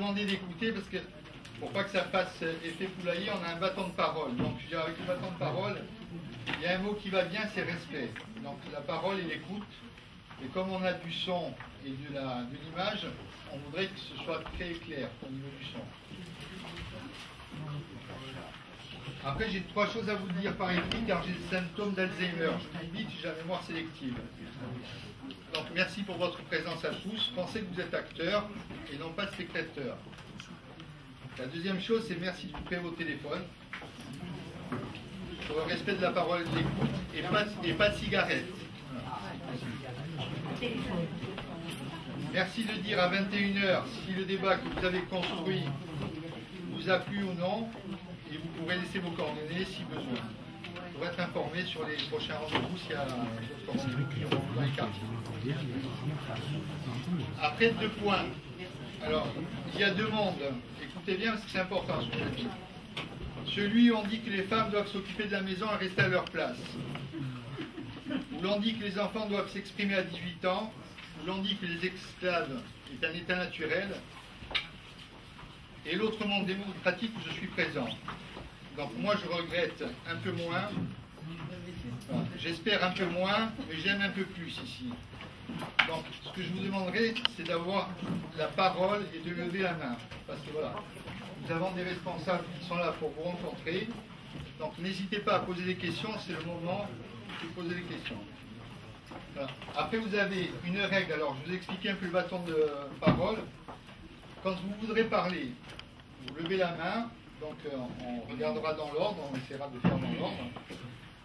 demander d'écouter parce que pour pas que ça fasse effet poulailler, on a un bâton de parole. Donc je veux dire, avec le bâton de parole, il y a un mot qui va bien, c'est respect. Donc la parole et l'écoute. Et comme on a du son et de l'image, on voudrait que ce soit très clair au niveau du son. Après, j'ai 3 choses à vous dire par écrit, car j'ai des symptômes d'Alzheimer. Je vous dis vite, j'ai la mémoire sélective. Donc, merci pour votre présence à tous. Pensez que vous êtes acteurs et non pas spectateurs. La deuxième chose, c'est merci de couper vos téléphones. Pour le respect de la parole et de l'écoute, et pas de cigarettes. Merci de dire à 21h si le débat que vous avez construit vous a plu ou non, et vous pourrez laisser vos coordonnées si besoin, pour être informé sur les prochains rendez-vous s'il y a d'autres rendez-vous qui auront dans les quartiers. Après 2 points. Alors, il y a 2 mondes. Écoutez bien parce que c'est important ce que je dis. Celui où on dit que les femmes doivent s'occuper de la maison et rester à leur place. Où l'on dit que les enfants doivent s'exprimer à 18 ans. Où l'on dit que les esclaves est un état naturel. Et l'autre monde démocratique où je suis présent. Donc moi je regrette un peu moins, j'espère un peu moins, mais j'aime un peu plus ici. Donc ce que je vous demanderai, c'est d'avoir la parole et de lever la main. Parce que voilà, nous avons des responsables qui sont là pour vous rencontrer. Donc n'hésitez pas à poser des questions, c'est le moment de poser des questions. Voilà. Après vous avez une règle, alors je vous ai expliqué un peu le bâton de parole. Quand vous voudrez parler, vous levez la main, donc on regardera dans l'ordre, on essaiera de faire dans l'ordre.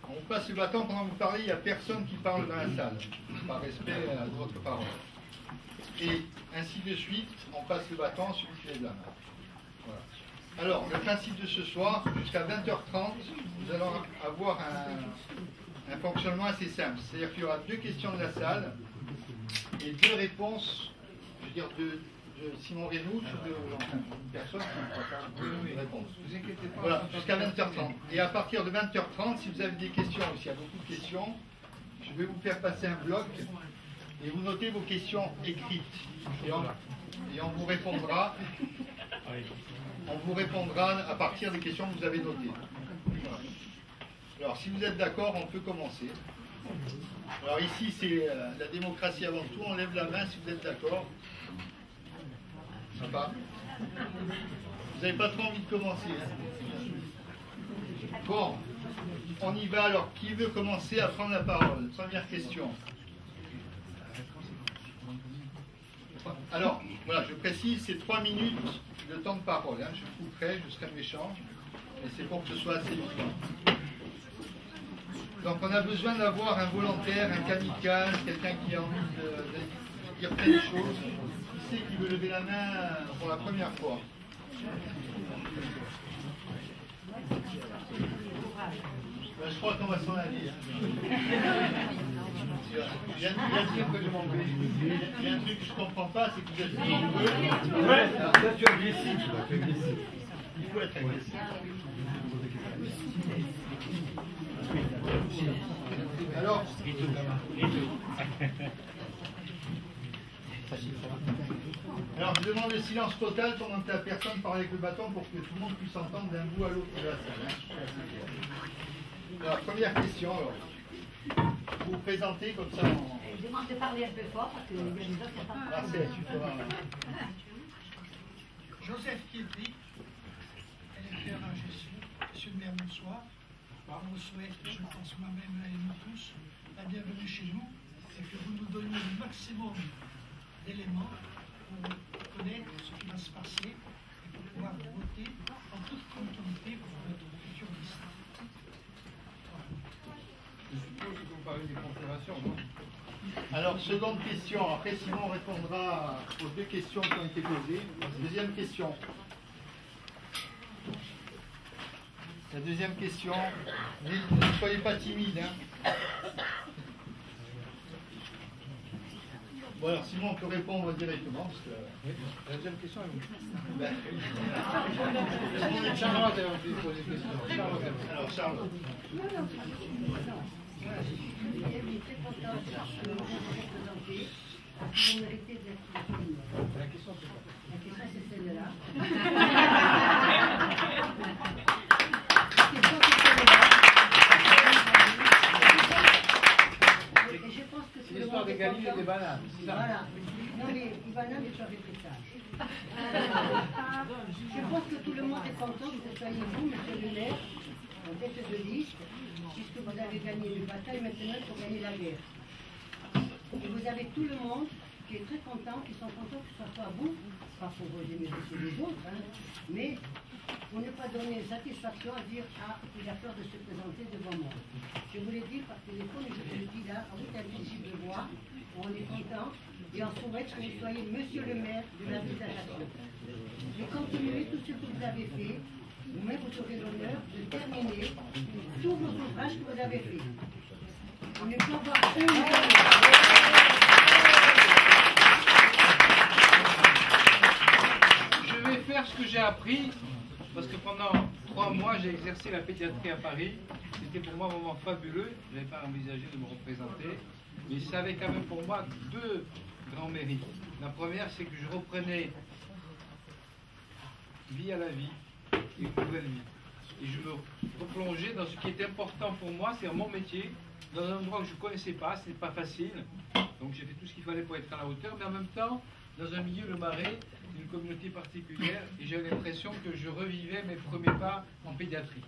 On vous passe le bâton pendant que vous parlez, il n'y a personne qui parle dans la salle, par respect de votre parole. Et ainsi de suite, on passe le bâton à celui qui lève la main. Voilà. Alors, le principe de ce soir, jusqu'à 20h30, nous allons avoir un fonctionnement assez simple. C'est-à-dire qu'il y aura 2 questions de la salle et 2 réponses, je veux dire, de Simon Reynaud, de personne qui ne répond. Vous inquiétez pas. Voilà, jusqu'à 20h30. Et à partir de 20h30, si vous avez des questions, s'il y a beaucoup de questions, je vais vous faire passer un bloc et vous notez vos questions écrites. Et on vous répondra. On vous répondra à partir des questions que vous avez notées. Voilà. Alors, si vous êtes d'accord, on peut commencer. Alors ici, c'est la démocratie avant tout. On lève la main si vous êtes d'accord. Sympa. Vous n'avez pas trop envie de commencer. Hein? Bon, on y va. Alors, qui veut commencer à prendre la parole? Première question. Alors, voilà, je précise, c'est 3 minutes de temps de parole. Hein. Je couperai, je serai méchant, mais c'est pour que ce soit assez vite. Donc, on a besoin d'avoir un volontaire, un kamikaze, quelqu'un qui a envie de dire plein de choses. Qui c'est qui veut lever la main pour la première fois? Ben, je crois qu'on va s'en aller. Il y a un truc que je m'en vais. Il y a un truc que je ne comprends pas, c'est que vous êtes nombreux. Ouais, là tu es agressif. Il faut être agressif. Alors, je demande le silence total pendant que la personne parle avec le bâton pour que tout le monde puisse entendre d'un bout à l'autre de la salle. Alors, première question, alors. Vous vous présentez comme ça en... Je demande de parler un peu fort parce que les autres ne sont pas... Marcel, tu feras... Joseph Kiedri, électeur à Jésus, monsieur le maire, bonsoir. On vous souhaite, je pense moi-même et nous tous, la bienvenue chez nous et que vous nous donniez le maximum d'éléments pour connaître ce qui va se passer et pour pouvoir voter en toute tranquillité pour notre futur liste. Je suppose que vous parlez des confédérations, non? Alors, seconde question. Après, Simon répondra aux 2 questions qui ont été posées. Deuxième question. La deuxième question. Ne soyez pas timide. Hein. Bon, alors, Simon peut répondre directement. Parce que... Oui. La deuxième question est où? Ben, Charlotte a envie de poser des questions. Charlotte. alors, Charlotte. La question c'est quoi? La question c'est celle-là. tout le l'histoire monde des est galines et content. des bananes. C'est ça. Voilà. Non, mais Ivana n'est pas répétable. Je pense que tout le monde est content que ce soyez vous, monsieur le maire, en tête de liste, puisque vous avez gagné une bataille maintenant pour gagner la guerre. Et vous avez tout le monde qui est très content, qui sont contents que ce soit pas vous, pas pour vous démériter les autres, hein, mais pour ne pas donner satisfaction à dire « Ah, il a peur de se présenter devant moi ». Je vous l'ai dit par téléphone et je vous le dis là, avec un visible de voix, on est content et on souhaite que vous soyez monsieur le maire de la ville d'Ajaccio. Et continuez tout ce que vous avez fait, vous-même vous aurez l'honneur de terminer tous vos ouvrages que vous avez faits. On ne peut avoir Je vais faire ce que j'ai appris, parce que pendant 3 mois, j'ai exercé la pédiatrie à Paris. C'était pour moi un moment fabuleux. Je n'avais pas envisagé de me représenter. Mais ça avait quand même pour moi 2 grands mérites. La première, c'est que je reprenais vie à la vie, une nouvelle vie. Et je me replongeais dans ce qui était important pour moi, c'est mon métier, dans un endroit que je ne connaissais pas, ce n'est pas facile. Donc j'ai fait tout ce qu'il fallait pour être à la hauteur, mais en même temps, dans un milieu, le Marais, une communauté particulière, et j'avais l'impression que je revivais mes premiers pas en pédiatrie.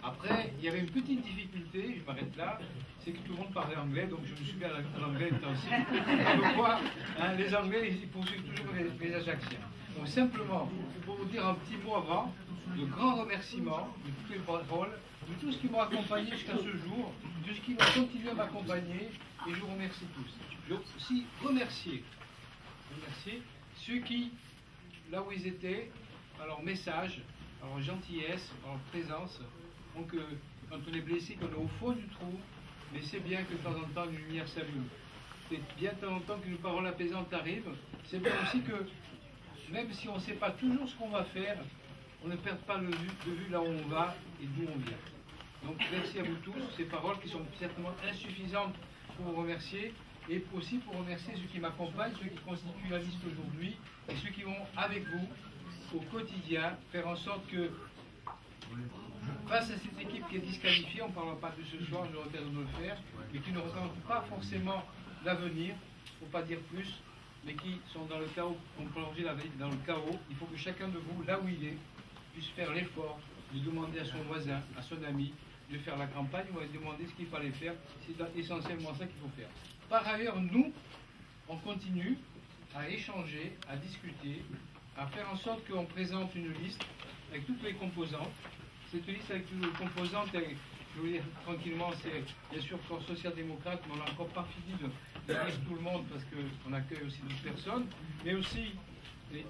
Après, il y avait une petite difficulté, je m'arrête là, c'est que tout le monde parlait anglais, donc je me suis mis à l'anglais intensif. Comme quoi, hein, les Anglais, ils poursuivent toujours les Ajacciens. Donc simplement, pour vous dire un petit mot avant, de grands remerciements de toutes les paroles, de tout ce qui m'a accompagné jusqu'à ce jour, de ce qui va continuer à m'accompagner, et je vous remercie tous. Je veux aussi remercier ceux qui, là où ils étaient, par leur message, par leur gentillesse, par leur présence, donc quand on est blessé, qu'on est au fond du trou, mais c'est bien que de temps en temps une lumière s'allume. C'est bien de temps en temps qu'une parole apaisante arrive. C'est bien aussi que, même si on ne sait pas toujours ce qu'on va faire, on ne perd pas de vue là où on va et d'où on vient. Donc merci à vous tous, ces paroles qui sont certainement insuffisantes pour vous remercier, et aussi pour remercier ceux qui m'accompagnent, ceux qui constituent la liste aujourd'hui, et ceux qui vont avec vous au quotidien faire en sorte que, face à cette équipe qui est disqualifiée, on ne parlera pas de ce soir, je regrette de le faire, mais qui ne représente pas forcément l'avenir, il ne faut pas dire plus, mais qui sont dans le chaos, ont plongé la vie dans le chaos. Il faut que chacun de vous, là où il est, puisse faire l'effort de demander à son voisin, à son ami, de faire la campagne ou de demander ce qu'il fallait faire. C'est essentiellement ça qu'il faut faire. Par ailleurs, nous, on continue à échanger, à discuter, à faire en sorte qu'on présente une liste avec toutes les composantes. Cette liste avec toutes les composantes, je veux dire tranquillement, c'est bien sûr corps social-démocrate, mais on n'a encore pas fini de dire tout le monde parce qu'on accueille aussi d'autres personnes, mais aussi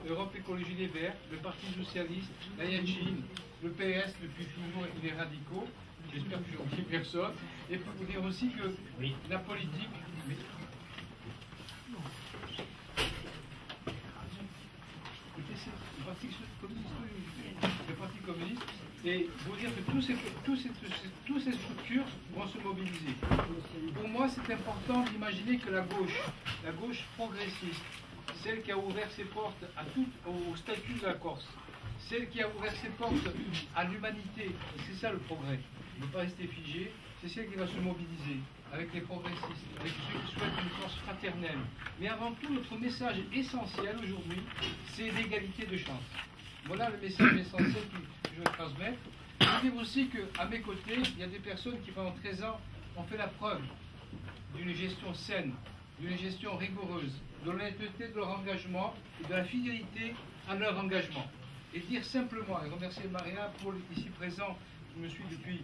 Europe Écologie Les Verts, le Parti Socialiste, la Yachine, le PS depuis toujours et les radicaux, j'espère que je n'oublie personne, et pour vous dire aussi que la politique... Le Parti communiste, et vous dire que toutes ces structures vont se mobiliser. Pour moi, c'est important d'imaginer que la gauche progressiste, celle qui a ouvert ses portes au statut de la Corse, celle qui a ouvert ses portes à l'humanité, c'est ça le progrès, ne pas rester figé, c'est celle qui va se mobiliser avec les progressistes, avec ceux qui souhaitent une Corse fraternelle. Mais avant tout, notre message essentiel aujourd'hui, c'est l'égalité de chance. Voilà le message essentiel que je veux transmettre. Je veux dire aussi qu'à mes côtés, il y a des personnes qui pendant 13 ans ont fait la preuve d'une gestion saine, d'une gestion rigoureuse, de l'honnêteté de leur engagement et de la fidélité à leur engagement. Et dire simplement, et remercier Maria pour ici présent, qui me suit depuis le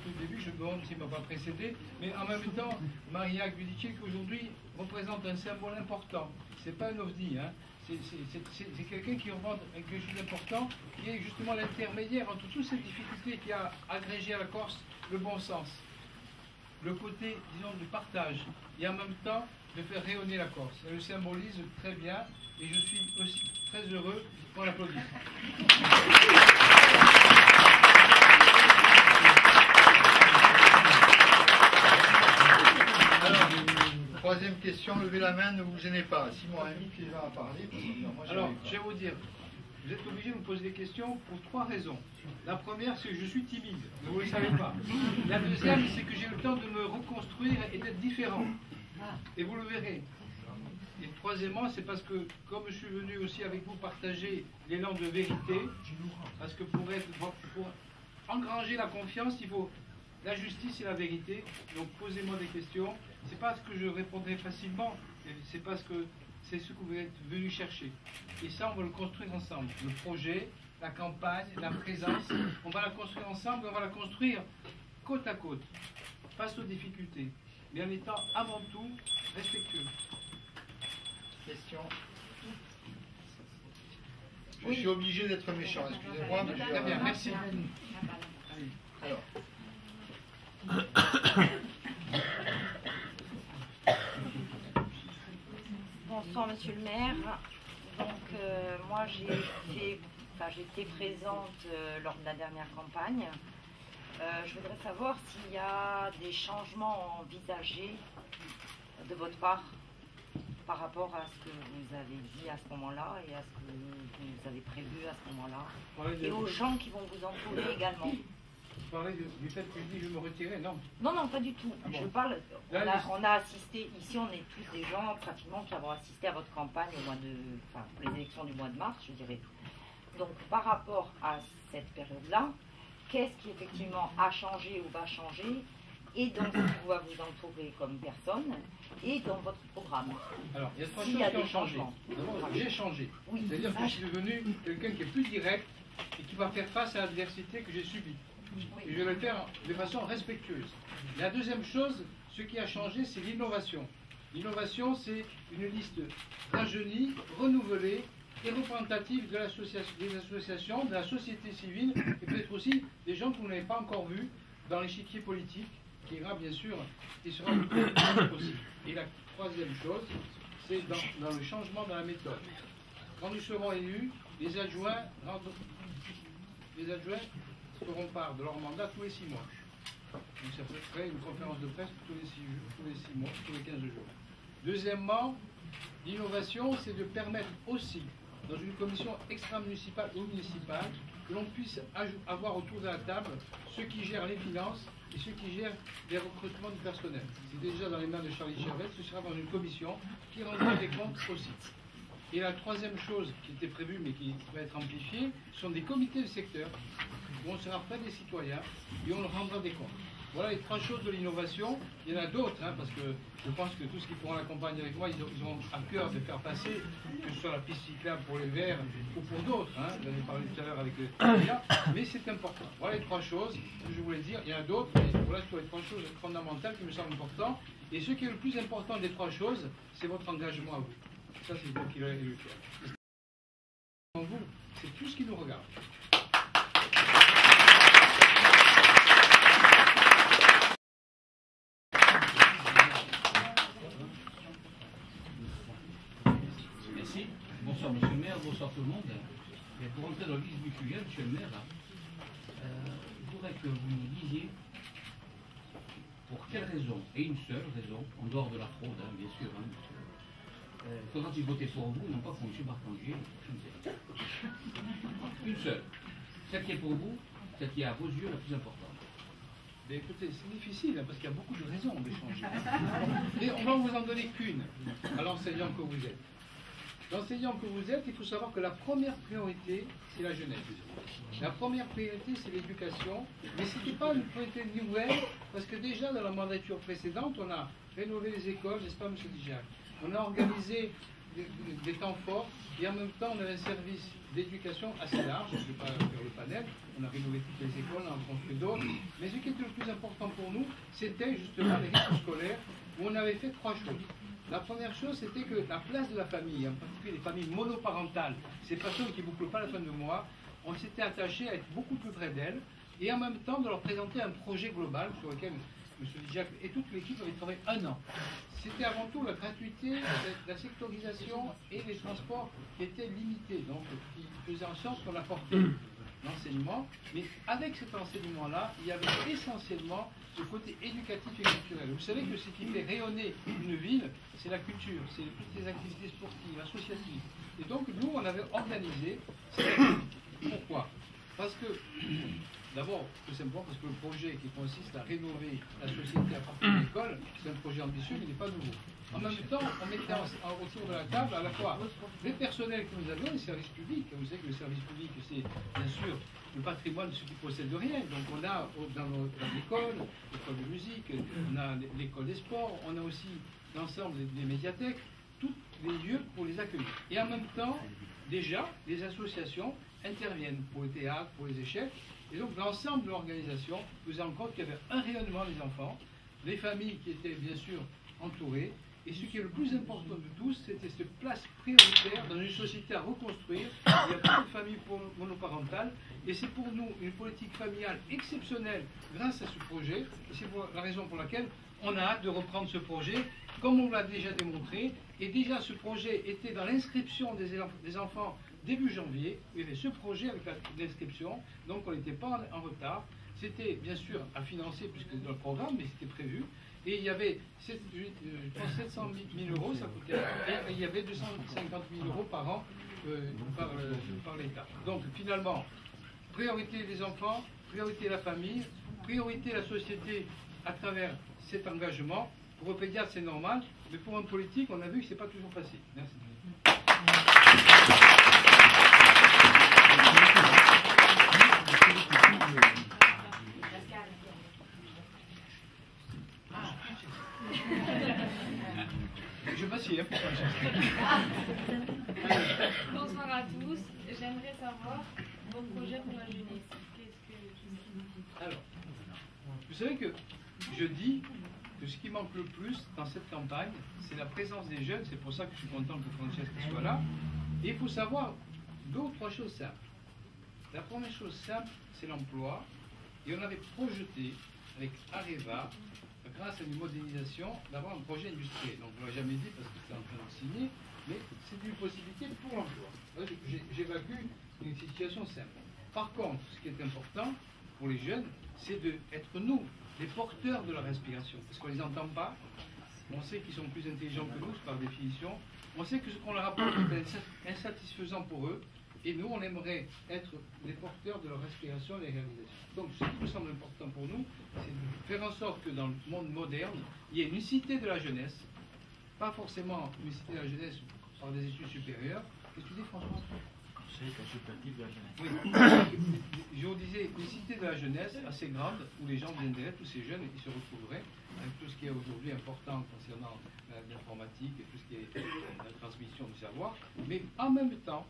tout début, je me demande s'il ne m'a pas précédé, mais en même temps, Maria Gudicic aujourd'hui représente un symbole important. Ce n'est pas un ovni, hein. C'est quelqu'un qui représente quelque chose d'important, qui est justement l'intermédiaire entre toutes ces difficultés qui a agrégé à la Corse le bon sens, le côté, disons, du partage, et en même temps de faire rayonner la Corse. Elle le symbolise très bien, et je suis aussi très heureux qu'on l'applaudisse. Alors, troisième question, levez la main, ne vous gênez pas. Simon a mis qui va parler. Alors, je vais vous dire, vous êtes obligé de me poser des questions pour 3 raisons. La première, c'est que je suis timide, mais vous ne le savez pas. La deuxième, c'est que j'ai le temps de me reconstruire et d'être différent. Et vous le verrez. Et troisièmement, c'est parce que, comme je suis venu aussi avec vous partager l'élan de vérité, parce que pour engranger la confiance, il faut la justice et la vérité. Donc posez-moi des questions. C'est pas ce que je répondrai facilement, c'est parce que c'est ce que vous êtes venu chercher. Et ça, on va le construire ensemble. Le projet, la campagne, la présence, on va la construire ensemble, on va la construire côte à côte, face aux difficultés, mais en étant avant tout respectueux. Question. Je suis obligé d'être méchant, excusez-moi, mais Très bien, merci. Alors. Bonsoir Monsieur le maire. Donc moi j'ai été présente lors de la dernière campagne. Je voudrais savoir s'il y a des changements envisagés de votre part par rapport à ce que vous avez dit à ce moment-là et à ce que vous avez prévu à ce moment-là. Et aux gens qui vont vous entourer également. Vous parlez du fait que je dis que je me retirais, non? Non, non, pas du tout. Ah bon. Je parle. Là, on a assisté, ici on est tous des gens pratiquement qui avons assisté à votre campagne au mois de. Enfin, pour les élections du mois de mars, je dirais. Donc par rapport à cette période-là, qu'est-ce qui effectivement a changé ou va changer et dans ce qui va vous entourer comme personne et dans votre programme? Alors, il y a trois choses qui ont changé. D'abord, j'ai changé. Oui. C'est-à-dire que je suis devenu quelqu'un qui est plus direct et qui va faire face à l'adversité que j'ai subie. Et je vais le faire de façon respectueuse. La deuxième chose, ce qui a changé, c'est l'innovation. L'innovation, c'est une liste rajeunie, renouvelée et représentative de des associations, de la société civile et peut-être aussi des gens que vous n'avez pas encore vus dans l'échiquier politique, qui ira bien sûr et sera le plus possible. Et la troisième chose, c'est dans le changement dans la méthode. Quand nous serons élus, les adjoints feront part de leur mandat tous les 6 mois. Donc ça peut créer une conférence de presse tous les 6 mois, tous les 15 jours. Deuxièmement, l'innovation, c'est de permettre aussi, dans une commission extra-municipale ou municipale, que l'on puisse avoir autour de la table ceux qui gèrent les finances et ceux qui gèrent les recrutements du personnel. C'est déjà dans les mains de Charlie Chervet, ce sera dans une commission qui rendra des comptes aussi. Et la troisième chose qui était prévue mais qui va être amplifiée, sont des comités de secteur où on sera près des citoyens et on leur rendra des comptes. Voilà les trois choses de l'innovation. Il y en a d'autres, hein, parce que je pense que tous ceux qui pourront la campagne avec moi, ils ont à cœur de faire passer, que ce soit la piste cyclable pour les verts ou pour d'autres. Hein. J'en ai parlé tout à l'heure avec les mais c'est important. Voilà les trois choses que je voulais dire. Il y en a d'autres, mais voilà les trois choses fondamentales qui me semblent importantes. Et ce qui est le plus important des trois choses, c'est votre engagement à vous. Ça, c'est vous qui allez le faire. Vous, c'est tout ce qui nous regarde. Merci. Bonsoir Monsieur le maire, bonsoir tout le monde. Et pour entrer dans le vif du sujet, Monsieur le maire, il faudrait que vous nous disiez pour quelle raison, et une seule raison, en dehors de la fraude, hein, bien sûr, il faudra qu'ils votent pour vous, non pas pour M. Bartangier, je ne sais pas. Une seule. Celle qui est pour vous, celle qui est à vos yeux la plus importante. Mais écoutez, c'est difficile, hein, parce qu'il y a beaucoup de raisons d'échanger. Et on va vous en donner qu'une à l'enseignant que vous êtes. L'enseignant que vous êtes, il faut savoir que la première priorité, c'est la jeunesse. La première priorité, c'est l'éducation, mais ce n'était pas une priorité nouvelle, parce que déjà dans la mandature précédente, on a rénové les écoles, n'est-ce pas, M. Dijac? On a organisé des temps forts, et en même temps, on a un service d'éducation assez large, je ne vais pas faire le panel, on a rénové toutes les écoles, on en a construit d'autres, mais ce qui était le plus important pour nous, c'était justement les rythmes scolaires, où on avait fait trois choses. La première chose, c'était que la place de la famille, en particulier les familles monoparentales, ces personnes qui ne bouclent pas la fin de mois, on s'était attaché à être beaucoup plus près d'elles, et en même temps de leur présenter un projet global sur lequel M. Dijac et toute l'équipe avaient travaillé 1 an. C'était avant tout la gratuité, la sectorisation et les transports qui étaient limités, donc qui faisaient en sorte qu'on apportait l'enseignement, mais avec cet enseignement-là, il y avait essentiellement le côté éducatif et culturel. Vous savez que ce qui fait rayonner une ville, c'est la culture, c'est toutes les activités sportives, associatives. Et donc, nous, on avait organisé cette activité. Pourquoi? Parce que D'abord, tout simplement parce que le projet qui consiste à rénover la société à partir de l'école, c'est un projet ambitieux, mais il n'est pas nouveau. En même temps, on mettait autour de la table à la fois les personnels que nous avions, les services publics. Vous savez que le service public, c'est bien sûr le patrimoine de ceux qui possèdent rien. Donc on a dans l'école, l'école de musique, on a l'école des sports, on a aussi l'ensemble des médiathèques, tous les lieux pour les accueillir. Et en même temps, déjà, les associations interviennent pour le théâtre, pour les échecs. Et donc l'ensemble de l'organisation nous a rendu compte qu'il y avait un rayonnement des enfants, des familles qui étaient bien sûr entourées. Et ce qui est le plus important de tous, c'était cette place prioritaire dans une société à reconstruire. Il y a beaucoup de familles monoparentales. Et c'est pour nous une politique familiale exceptionnelle grâce à ce projet. Et c'est la raison pour laquelle on a hâte de reprendre ce projet, comme on l'a déjà démontré. Et déjà ce projet était dans l'inscription des enfants début janvier. Il y avait ce projet avec l'inscription, donc on n'était pas en retard. C'était bien sûr à financer puisque dans le programme, mais c'était prévu. Et il y avait, je pense, 700 000 euros, ça coûtait, et il y avait 250 000 euros par an par l'État. Donc finalement, priorité des enfants, priorité la famille, priorité la société à travers cet engagement. Pour un pédiatre, c'est normal, mais pour un politique, on a vu que ce n'est pas toujours facile. Merci. Je m'assieds, hein, Bonsoir à tous. J'aimerais savoir vos projets pour la jeunesse. Alors, vous savez que je dis que ce qui manque le plus dans cette campagne, c'est la présence des jeunes. C'est pour ça que je suis content que Francesca soit là. Et il faut savoir deux ou trois choses simples. La première chose simple, c'est l'emploi. Et on avait projeté avec Areva, grâce à une modélisation, d'avoir un projet industriel. Donc on ne l'a jamais dit parce que c'est en train de signer, mais c'est une possibilité pour l'emploi. J'évacue une situation simple. Par contre, ce qui est important pour les jeunes, c'est d'être nous, les porteurs de la respiration. Parce qu'on ne les entend pas, on sait qu'ils sont plus intelligents que nous, par définition, on sait que ce qu'on leur apporte est insatisfaisant pour eux, et nous, on aimerait être les porteurs de leur respiration et les réalisations. Donc, ce qui me semble important pour nous, c'est de faire en sorte que dans le monde moderne, il y ait une cité de la jeunesse, pas forcément une cité de la jeunesse par des études supérieures. Qu'est-ce que tu dis, François? C'est consultatif de la jeunesse. Oui. Je vous disais, une cité de la jeunesse assez grande, où les gens viendraient, tous ces jeunes, ils se retrouveraient, avec tout ce qui est aujourd'hui important concernant l'informatique et tout ce qui est la transmission du savoir, mais en même temps,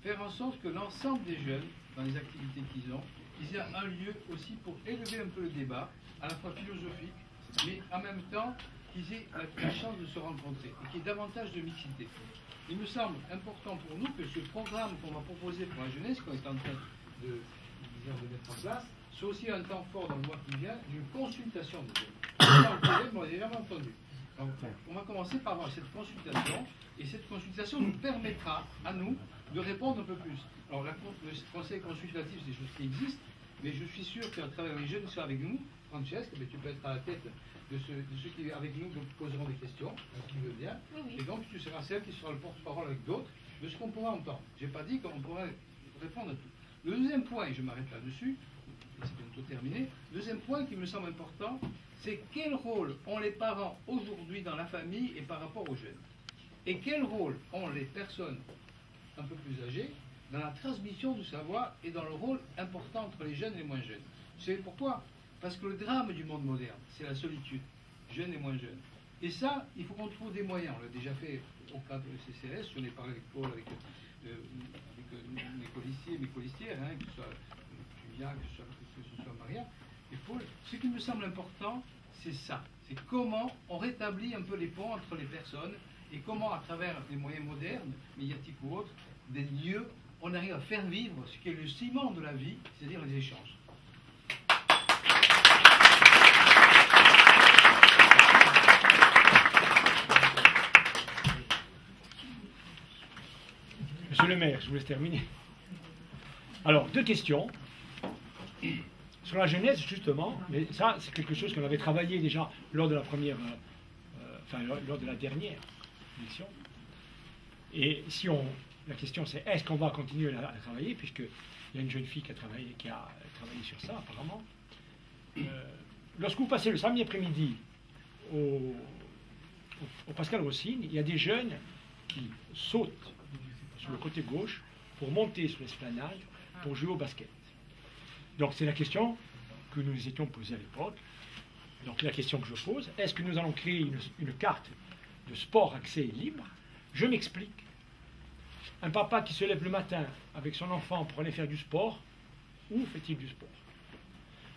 faire en sorte que l'ensemble des jeunes, dans les activités qu'ils ont, ils aient un lieu aussi pour élever un peu le débat, à la fois philosophique, mais en même temps qu'ils aient la chance de se rencontrer et qu'il y ait davantage de mixité. Il me semble important pour nous que ce programme qu'on va proposer pour la jeunesse, qu'on est en train de mettre en place, soit aussi un temps fort dans le mois qui vient d'une consultation des jeunes. On l'a déjà entendu. Donc, on va commencer par avoir cette consultation, et cette consultation nous permettra à nous de répondre un peu plus. Alors, le conseil consultatif, c'est des choses qui existent, mais je suis sûr qu'à travers les jeunes qui sont avec nous, Francesca, tu peux être à la tête de ceux qui, avec nous, poseront des questions, qui veut bien, oui. Et donc tu seras celle qui sera le porte-parole avec d'autres de ce qu'on pourra entendre. Je n'ai pas dit qu'on pourrait répondre à tout. Le deuxième point, et je m'arrête là-dessus, et c'est bientôt terminé, le deuxième point qui me semble important, c'est quel rôle ont les parents aujourd'hui dans la famille et par rapport aux jeunes. Et quel rôle ont les personnes un peu plus âgées dans la transmission du savoir et dans le rôle important entre les jeunes et les moins jeunes. Vous savez pourquoi? Parce que le drame du monde moderne, c'est la solitude, jeunes et moins jeunes. Et ça, il faut qu'on trouve des moyens. On l'a déjà fait au cadre du CCS, j'en ai parlé avec Paul, avec mes colistiers, mes colistières, hein, que ce soit Julia, que ce soit Maria, et Paul. Ce qui me semble important, c'est ça. C'est comment on rétablit un peu les ponts entre les personnes et comment, à travers les moyens modernes, médiatiques ou autres, des lieux, on arrive à faire vivre ce qui est le ciment de la vie, c'est-à-dire les échanges. Monsieur le maire, je vous laisse terminer. Alors, deux questions. Sur la jeunesse, justement, mais ça, c'est quelque chose qu'on avait travaillé déjà lors de la première, lors de la dernière élection. Et si on la question c'est est-ce qu'on va continuer à travailler, puisqu'il y a une jeune fille qui a travaillé sur ça apparemment. Lorsque vous passez le samedi après-midi au Pascal Rossine, il y a des jeunes qui sautent sur le côté gauche pour monter sur l'esplanade pour jouer au basket. Donc c'est la question que nous nous étions posée à l'époque. Donc la question que je pose, est-ce que nous allons créer une carte de sport accès libre? Je m'explique. Un papa qui se lève le matin avec son enfant pour aller faire du sport, où fait-il du sport?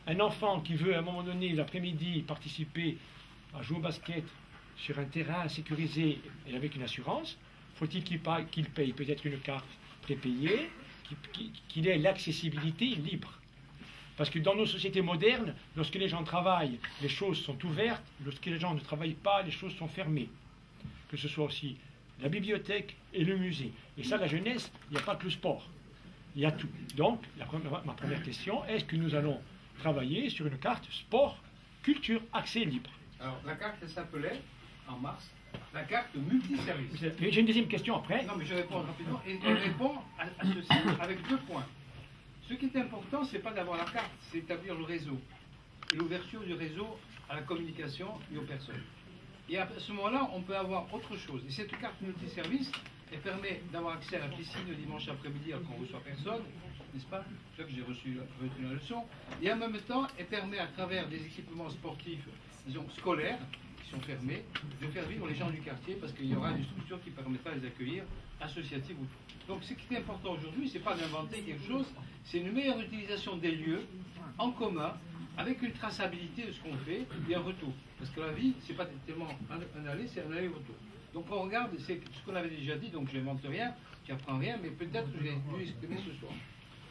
Un enfant qui veut à un moment donné l'après-midi participer à jouer au basket sur un terrain sécurisé et avec une assurance, faut-il qu'il paye peut-être une carte prépayée, qu'il ait l'accessibilité libre? Parce que dans nos sociétés modernes, lorsque les gens travaillent, les choses sont ouvertes, lorsque les gens ne travaillent pas, les choses sont fermées. Que ce soit aussi la bibliothèque et le musée. Et ça, la jeunesse, il n'y a pas que le sport. Il y a tout. Donc, ma première question, est-ce que nous allons travailler sur une carte sport, culture, accès libre? Alors, la carte, elle s'appelait, en mars, la carte multiservice. J'ai une deuxième question après. Non, mais je réponds rapidement. Et elle répond à ceci avec 2 points. Ce qui est important, ce n'est pas d'avoir la carte, c'est d'établir le réseau. Et l'ouverture du réseau à la communication et aux personnes. Et à ce moment-là, on peut avoir autre chose. Et cette carte multiservice, elle permet d'avoir accès à la piscine le dimanche après-midi alors qu'on ne reçoit personne, n'est-ce pas? C'est là que j'ai reçu la leçon. Et en même temps, elle permet à travers des équipements sportifs, disons scolaires, qui sont fermés, de faire vivre les gens du quartier parce qu'il y aura une structure qui permettra de les accueillir, associative ou tout. Donc ce qui est important aujourd'hui, ce n'est pas d'inventer quelque chose, c'est une meilleure utilisation des lieux en commun, avec une traçabilité de ce qu'on fait et un retour. Parce que la vie, ce n'est pas tellement un aller, c'est un aller-retour. Donc on regarde, c'est ce qu'on avait déjà dit, donc je n'invente rien, je n'apprends rien, mais peut-être que je l'ai dû exprimer ce soir.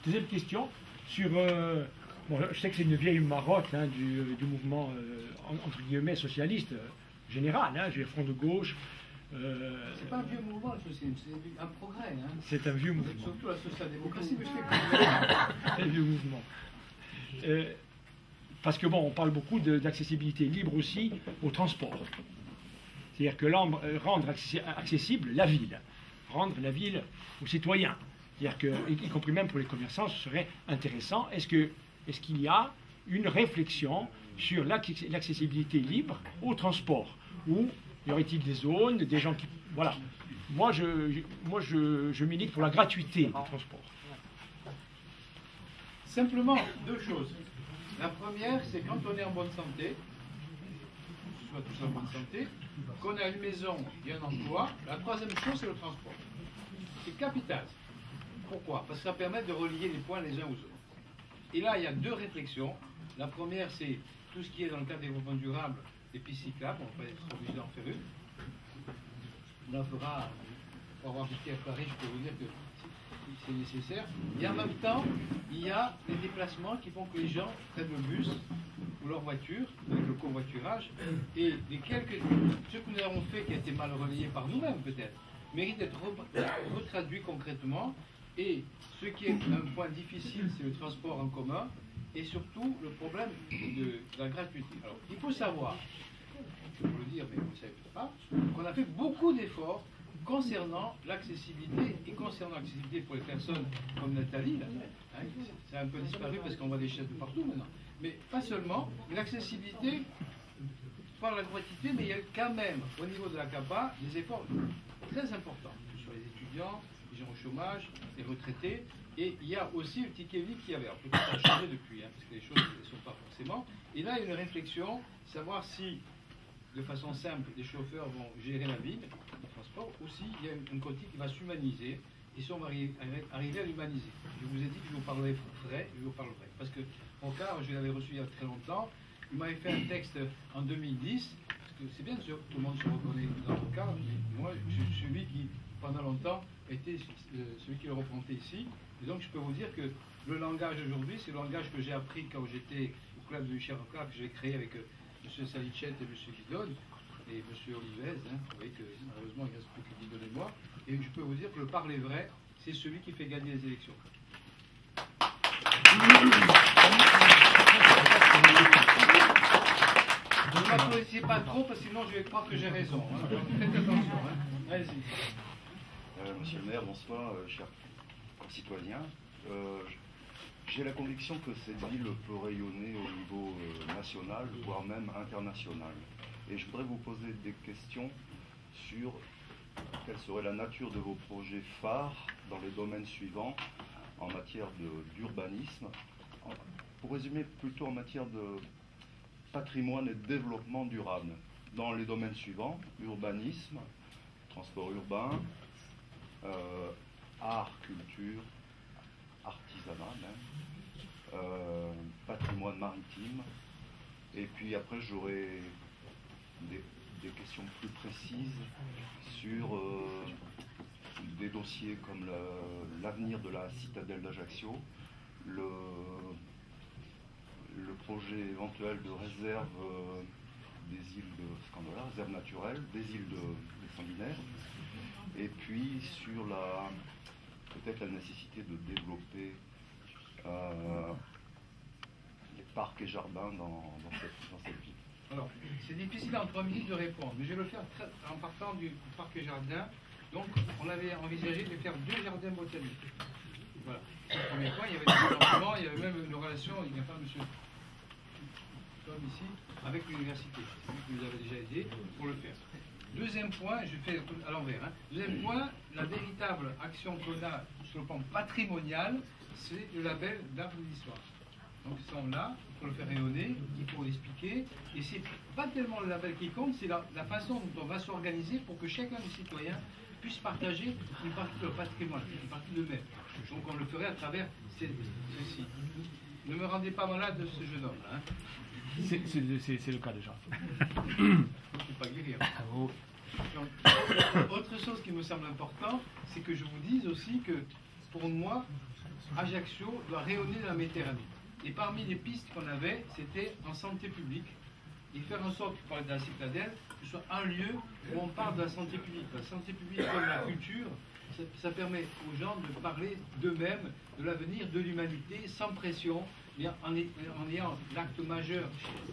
Deuxième question, sur... bon, je sais que c'est une vieille marotte hein, du mouvement, entre guillemets, socialiste général, hein, j'ai Front de gauche. C'est pas un vieux mouvement, c'est un progrès. Hein. C'est un vieux mouvement. Surtout la social-démocratie, mais je sais c'est un vieux mouvement. Parce que bon, on parle beaucoup d'accessibilité libre aussi au transport. C'est-à-dire que rendre accessible la ville, rendre la ville aux citoyens. C'est-à-dire que, y compris même pour les commerçants, ce serait intéressant. Est-ce qu'il y a une réflexion sur l'accessibilité libre au transport? Ou y aurait-il des zones, des gens qui... Voilà. Moi, je milite pour la gratuité du transport. Simplement, 2 choses. La première, c'est quand on est en bonne santé, que ce soit tous en bonne santé, qu'on a une maison et un emploi. La 3e chose, c'est le transport. C'est capital. Pourquoi? Parce que ça permet de relier les points les uns aux autres. Et là, il y a 2 réflexions. La première, c'est tout ce qui est dans le cadre des développement durable, des pistes cyclables. On va être obligé d'en faire une. On en fera, pour avoir habité à Paris, je peux vous dire que c'est nécessaire. Et en même temps, il y a des déplacements qui font que les gens prennent le bus ou leur voiture, avec le covoiturage, et ce que nous avons fait, qui a été mal relayé par nous-mêmes peut-être, mérite d'être retraduit concrètement. Et ce qui est un point difficile, c'est le transport en commun, et surtout le problème de la gratuité. Alors, il faut savoir, je peux le dire, mais vous ne savez peut-être pas, qu'on a fait beaucoup d'efforts concernant l'accessibilité, et concernant l'accessibilité pour les personnes comme Nathalie, là, hein, c'est un peu disparu parce qu'on voit des chaises de partout maintenant, mais pas seulement, mais l'accessibilité par la gratuité, mais il y a quand même, au niveau de la CAPA, des efforts très importants, sur les étudiants, les gens au chômage, les retraités, et il y a aussi le ticket vie qui avait, alors peut-être ça a changé depuis, hein, parce que les choses ne sont pas forcément, et là il y a une réflexion, savoir si, de façon simple, les chauffeurs vont gérer la ville, le transport, aussi il y a un côté qui va s'humaniser, et si on va arriver à l'humaniser. Je vous ai dit que je vous parlerai vrai, je vous parle vrai, parce que mon cas, je l'avais reçu il y a très longtemps, il m'avait fait un texte en 2010, parce que c'est bien sûr tout le monde se reconnaît dans mon cas, mais moi je suis celui qui, pendant longtemps, était celui qui le représentait ici, et donc je peux vous dire que le langage aujourd'hui, c'est le langage que j'ai appris quand j'étais au club de Chirocca, que j'ai créé avec M. Salicette et M. Guidon, et M. Olivez, hein, vous voyez que malheureusement il reste plus que Guidon et moi, et je peux vous dire que le parler vrai, c'est celui qui fait gagner les élections. Ne m'applaudissez pas trop, parce que sinon je vais croire que j'ai raison. Hein. Faites attention. Hein. Allez-y. Monsieur le maire, bonsoir, chers concitoyens. J'ai la conviction que cette ville peut rayonner au niveau national, voire même international. Et je voudrais vous poser des questions sur quelle serait la nature de vos projets phares dans les domaines suivants, en matière d'urbanisme, pour résumer plutôt en matière de patrimoine et de développement durable. Dans les domaines suivants, urbanisme, transport urbain, art, culture, artisanat même, patrimoine maritime, et puis après j'aurai des questions plus précises sur des dossiers comme l'avenir de la citadelle d'Ajaccio, le projet éventuel de réserve des îles de Scandola, réserve naturelle, des îles des Sanguinaires, et puis sur peut-être la nécessité de développer les parcs et jardins dans cette ville. Alors, c'est difficile en 3 minutes de répondre, mais je vais le faire en partant du parc et jardin. Donc, on avait envisagé de faire 2 jardins botaniques. Voilà. Le premier point, il y avait des développements, il y avait même une relation, il n'y a pas monsieur Tom ici, avec l'université. C'est lui qui nous avait déjà aidé pour le faire. Deuxième point, je fais à l'envers. Deuxième point, la véritable action qu'on a sur le plan patrimonial, c'est le label d'art de l'histoire. Donc ils sont là, il faut le faire rayonner, il faut l'expliquer, et c'est pas tellement le label qui compte, c'est la façon dont on va s'organiser pour que chacun des citoyens puisse partager une partie de leur patrimoine, une partie d'eux-mêmes. Donc on le ferait à travers ceci. Ne me rendez pas malade de ce jeune homme. C'est le cas déjà. Je ne peux pas guérir. Donc, autre chose qui me semble important, c'est que je vous dise aussi que pour moi, Ajaccio doit rayonner dans la Méditerranée. Et parmi les pistes qu'on avait, c'était en santé publique. Et faire en sorte, pour parler de la citadelle, que ce soit un lieu où on parle de la santé publique. La santé publique comme la culture, ça permet aux gens de parler d'eux-mêmes, de l'avenir, de l'humanité, sans pression, mais en ayant l'acte majeur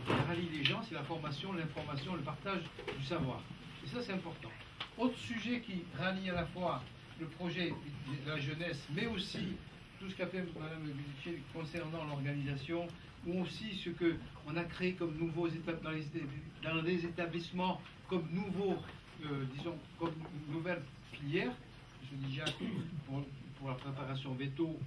qui rallie les gens, c'est la formation, l'information, le partage du savoir. Et ça, c'est important. Autre sujet qui rallie à la fois le projet de la jeunesse, mais aussi tout ce qu'a fait Mme Gudici concernant l'organisation, ou aussi ce qu'on a créé comme nouveaux dans les établissements, comme nouveaux, disons, comme nouvelles filières. Je dis déjà pour la préparation veto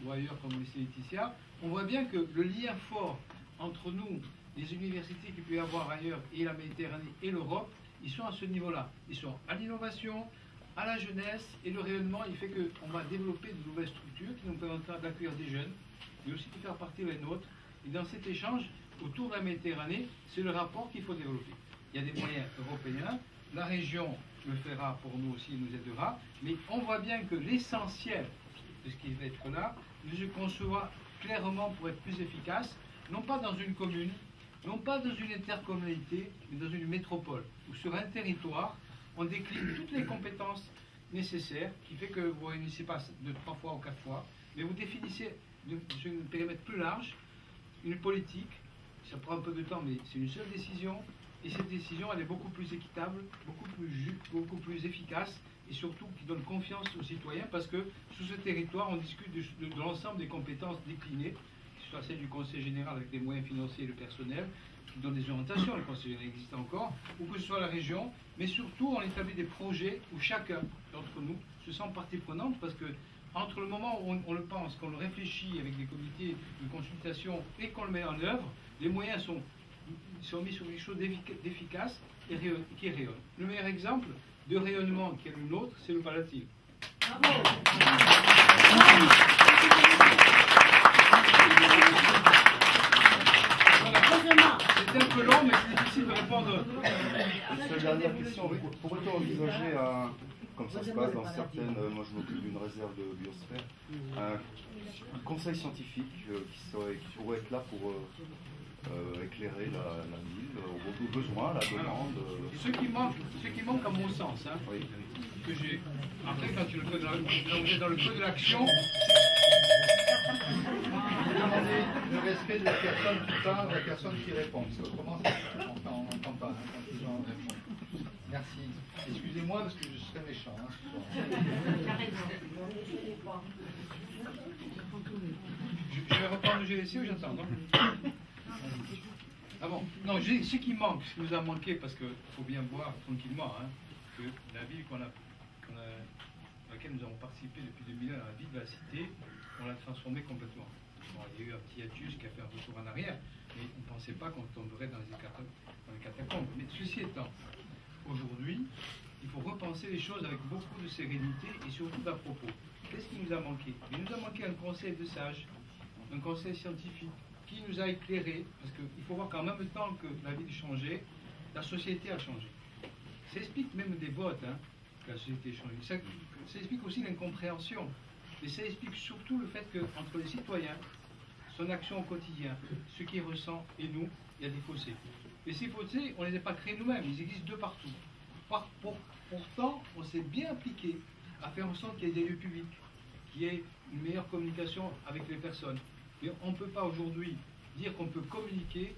ou ailleurs comme le lycée Laetitia, on voit bien que le lien fort entre nous, les universités qu'il peut y avoir ailleurs, et la Méditerranée et l'Europe, ils sont à ce niveau-là. Ils sont à l'innovation, à la jeunesse, et le rayonnement, il fait qu'on va développer de nouvelles structures qui nous permettront d'accueillir des jeunes, mais aussi de faire partir les nôtres. Et dans cet échange, autour de la Méditerranée, c'est le rapport qu'il faut développer. Il y a des moyens européens, la région le fera pour nous aussi, nous aidera, mais on voit bien que l'essentiel de ce qui va être là, nous se conçoit clairement pour être plus efficace, non pas dans une commune, non pas dans une intercommunalité, mais dans une métropole, où sur un territoire, on décline toutes les compétences nécessaires, qui fait que vous ne réunissez pas 2, 3 fois ou 4 fois, mais vous définissez sur un périmètre plus large une politique. Ça prend un peu de temps, mais c'est une seule décision, et cette décision, elle est beaucoup plus équitable, beaucoup plus juste, beaucoup plus efficace, et surtout qui donne confiance aux citoyens, parce que sur ce territoire, on discute de l'ensemble des compétences déclinées, que ce soit celle du Conseil général avec des moyens financiers et le personnel, qui donne des orientations, le Conseil général existe encore, ou que ce soit la région, mais surtout on établit des projets où chacun d'entre nous se sent partie prenante, parce que entre le moment où on le pense, qu'on le réfléchit avec des comités de consultation et qu'on le met en œuvre, les moyens sont mis sur quelque chose d'efficace et qui rayonne. Le meilleur exemple de rayonnement qui est le nôtre, c'est le Palatine. Bravo. C'est un peu long, mais c'est difficile de répondre. Cette dernière question, pourrait-on envisager comme ça se passe dans certaines, moi je m'occupe d'une réserve de biosphère, un conseil scientifique qui pourrait être là pour éclairer la ville, au besoin, la demande. Ce qui manque à mon sens, hein, oui. Que j'ai. Après, quand tu le fais dans le feu de l'action. Demandez le respect de la personne qui parle, de la personne qui répond. Parce qu'autrement, on n'entend pas quand les gens répondent. Merci. Excusez-moi parce que je serai méchant. Hein, ce soir. Je vais reprendre le GSC ou j'attends, non? Ah bon? Non, ce qui manque, ce qui nous a manqué, parce qu'il faut bien voir tranquillement, hein, que la ville à laquelle nous avons participé depuis 2001, la ville de la cité, on l'a transformée complètement. Bon, il y a eu un petit hiatus qui a fait un retour en arrière, mais on ne pensait pas qu'on tomberait dans les catacombes. Mais ceci étant, aujourd'hui, il faut repenser les choses avec beaucoup de sérénité et surtout d'à propos. Qu'est-ce qui nous a manqué? Il nous a manqué un conseil de sages, un conseil scientifique qui nous a éclairés, parce qu'il faut voir qu'en même temps que la ville changeait, la société a changé. Ça explique même des votes, hein, que la société a changé. Ça explique aussi l'incompréhension. Mais ça explique surtout le fait qu'entre les citoyens, son action au quotidien, ce qu'il ressent et nous, il y a des fossés. Et ces fossés, on ne les a pas créés nous-mêmes, ils existent de partout. Pourtant, on s'est bien appliqué à faire en sorte qu'il y ait des lieux publics, qu'il y ait une meilleure communication avec les personnes. Mais on ne peut pas aujourd'hui dire qu'on peut communiquer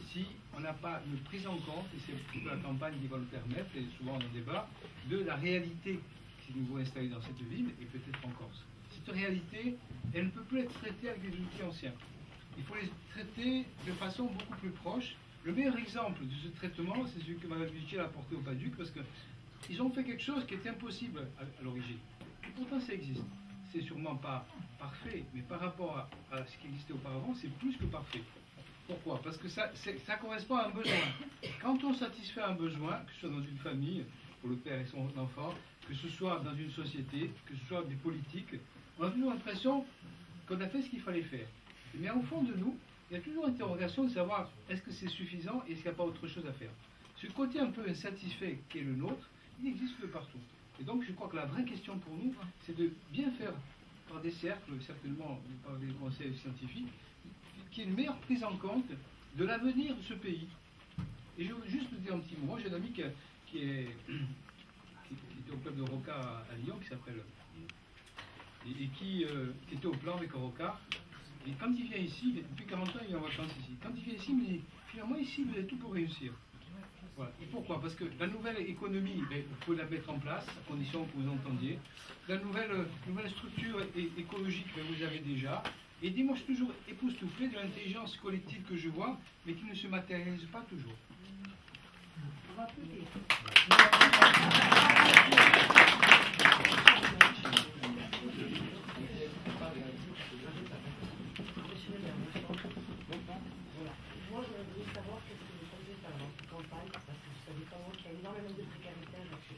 si on n'a pas une prise en compte, et c'est plutôt la campagne qui va le permettre, et souvent on en débat, de la réalité qui nous voit installée dans cette ville, et peut-être en Corse. Cette réalité, elle ne peut plus être traitée avec des outils anciens. Il faut les traiter de façon beaucoup plus proche. Le meilleur exemple de ce traitement, c'est celui que Mme Michel a apporté au Paduc, parce qu'ils ont fait quelque chose qui était impossible à l'origine. Et pourtant, ça existe. C'est sûrement pas parfait, mais par rapport à ce qui existait auparavant, c'est plus que parfait. Pourquoi? Parce que ça correspond à un besoin. Quand on satisfait un besoin, que ce soit dans une famille, pour le père et son enfant, que ce soit dans une société, que ce soit des politiques, on a toujours l'impression qu'on a fait ce qu'il fallait faire. Mais au fond de nous, il y a toujours interrogation de savoir est-ce que c'est suffisant et est-ce qu'il n'y a pas autre chose à faire. Ce côté un peu insatisfait qui est le nôtre, il existe de partout. Et donc je crois que la vraie question pour nous, c'est de bien faire par des cercles, certainement par des conseils scientifiques, qu'il y ait une meilleure prise en compte de l'avenir de ce pays. Et je veux juste vous dire un petit mot. Moi j'ai un ami qui était au club de Rocard à Lyon, qui s'appelle... et qui était au plan avec Rocard. Et quand il vient ici, depuis 40 ans il est en vacances ici, quand il vient ici, il me dit, finalement ici vous avez tout pour réussir. Voilà. Et pourquoi? Parce que la nouvelle économie, vous pouvez la mettre en place, à condition que vous entendiez. La nouvelle structure écologique, vous avez déjà. Et dis-moi, je suis toujours époustouflé de l'intelligence collective que je vois, mais qui ne se matérialise pas toujours. On va applaudir. Moi, je voudrais savoir qu'est-ce que vous pensez par votre campagne, parce que vous savez comment qu'il y a énormément de précarité à Ajaccio.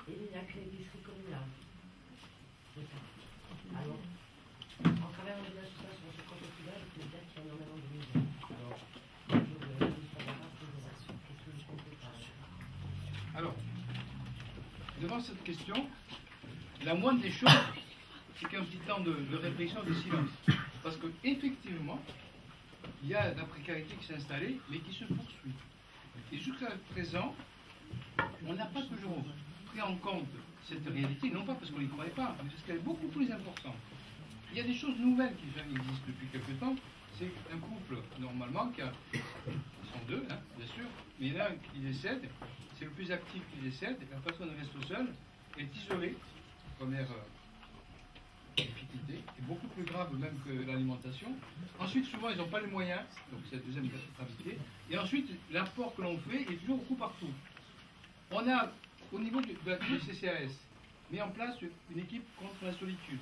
Et il n'y a que l'épicerie communale. C'est ça. Alors, en travers de l'association, on se compte au village, je peux dire qu'il y a énormément de misère. Alors, je voudrais savoir des actions. Qu'est-ce que vous pensez par là? Alors, devant cette question, la moindre des choses, c'est qu'un petit temps de réflexion, de silence. Parce qu'effectivement, il y a de la précarité qui s'est installée, mais qui se poursuit. Et jusqu'à présent, on n'a pas toujours pris en compte cette réalité, non pas parce qu'on n'y croyait pas, mais parce qu'elle est beaucoup plus importante. Il y a des choses nouvelles qui existent depuis quelque temps. C'est un couple, normalement, ils sont deux, hein, bien sûr, mais il y en a un qui décède, c'est le plus actif qui décède, la personne reste seule, est isolée, première difficulté, est beaucoup plus grave même que l'alimentation. Ensuite, souvent, ils n'ont pas les moyens, donc c'est la deuxième gravité. Et ensuite, l'apport que l'on fait est toujours beaucoup partout. On a, au niveau du CCAS, mis en place une équipe contre la solitude.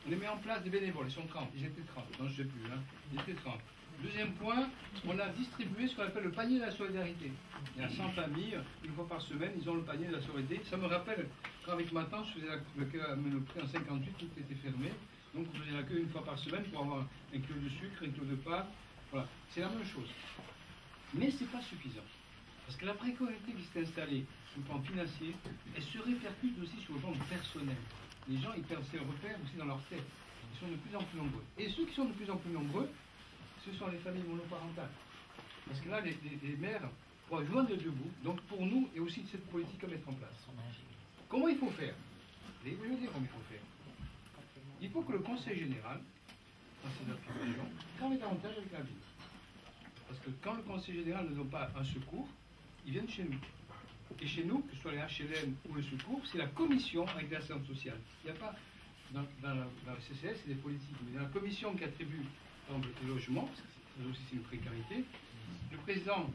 On a mis en place des bénévoles, ils sont 30, ils étaient 30, non je ne sais plus, hein, ils étaient 30. Deuxième point, on a distribué ce qu'on appelle le panier de la solidarité. Il y a 100 familles, une fois par semaine, ils ont le panier de la solidarité. Ça me rappelle quand avec ma tante, je faisais le prix en 58, tout était fermé. Donc on faisait l'accueil une fois par semaine pour avoir un kilo de sucre, un kilo de pâtes. Voilà, c'est la même chose. Mais ce n'est pas suffisant. Parce que la précarité qui s'est installée sur le plan financier, elle se répercute aussi sur le plan personnel. Les gens, ils perdent ces repères aussi dans leur tête. Ils sont de plus en plus nombreux. Et ceux qui sont de plus en plus nombreux, ce sont les familles monoparentales. Parce que là, les mères pourraient joindre les deux bouts. Donc pour nous, il y a aussi cette politique à mettre en place. Comment il faut faire? Je vais dire comment il faut faire. Il faut que le Conseil général, dans ses applications, travaille davantage avec la ville. Parce que quand le Conseil général ne donne pas un secours, ils viennent chez nous. Et chez nous, que ce soit les HLM ou le secours, c'est la commission avec l'assistance sociale. Il n'y a pas, dans le CCS, c'est des politiques, mais dans la commission qui attribue, par exemple, les logements, parce que ça aussi c'est une précarité, le président,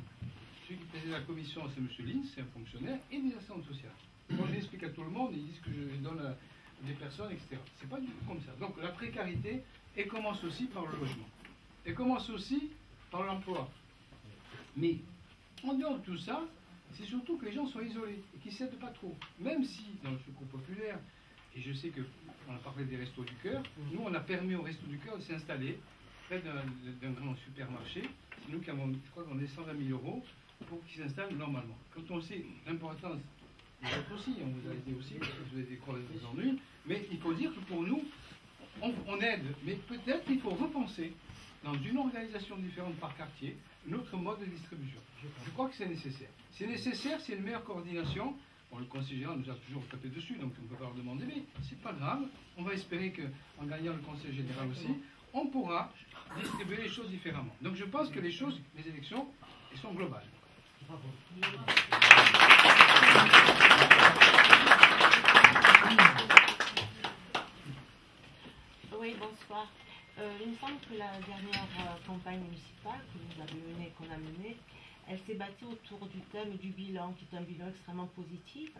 celui qui préside la commission, c'est M. Lins, c'est un fonctionnaire, et des assistantes sociales. Quand je l'explique à tout le monde, ils disent que je donne à des personnes, etc. C'est pas du tout comme ça. Donc la précarité, elle commence aussi par le logement. Elle commence aussi par l'emploi. Mais en dehors de tout ça, c'est surtout que les gens sont isolés et qu'ils ne s'aident pas trop. Même si, dans le secours populaire, et je sais qu'on a parlé des Restos du Cœur, nous on a permis aux Restos du Cœur de s'installer près d'un grand supermarché. C'est nous qui avons, je crois qu'on est 120 000 € pour qu'ils s'installent normalement. Quand on sait l'importance, vous êtes aussi, on vous a aidé aussi, parce que vous avez des croises ennuis, mais il faut dire que pour nous, on aide, mais peut-être qu'il faut repenser dans une organisation différente par quartier, notre mode de distribution. Je crois que c'est nécessaire. C'est nécessaire, c'est une meilleure coordination. Bon, le conseil général nous a toujours tapé dessus, donc on ne peut pas leur demander, mais c'est pas grave. On va espérer qu'en gagnant le conseil général aussi, on pourra distribuer les choses différemment. Donc je pense que les choses, les élections, elles sont globales. Oui, bonsoir. Il me semble que la dernière campagne municipale que vous avez menée, qu'on a menée, elle s'est bâtie autour du thème du bilan, qui est un bilan extrêmement positif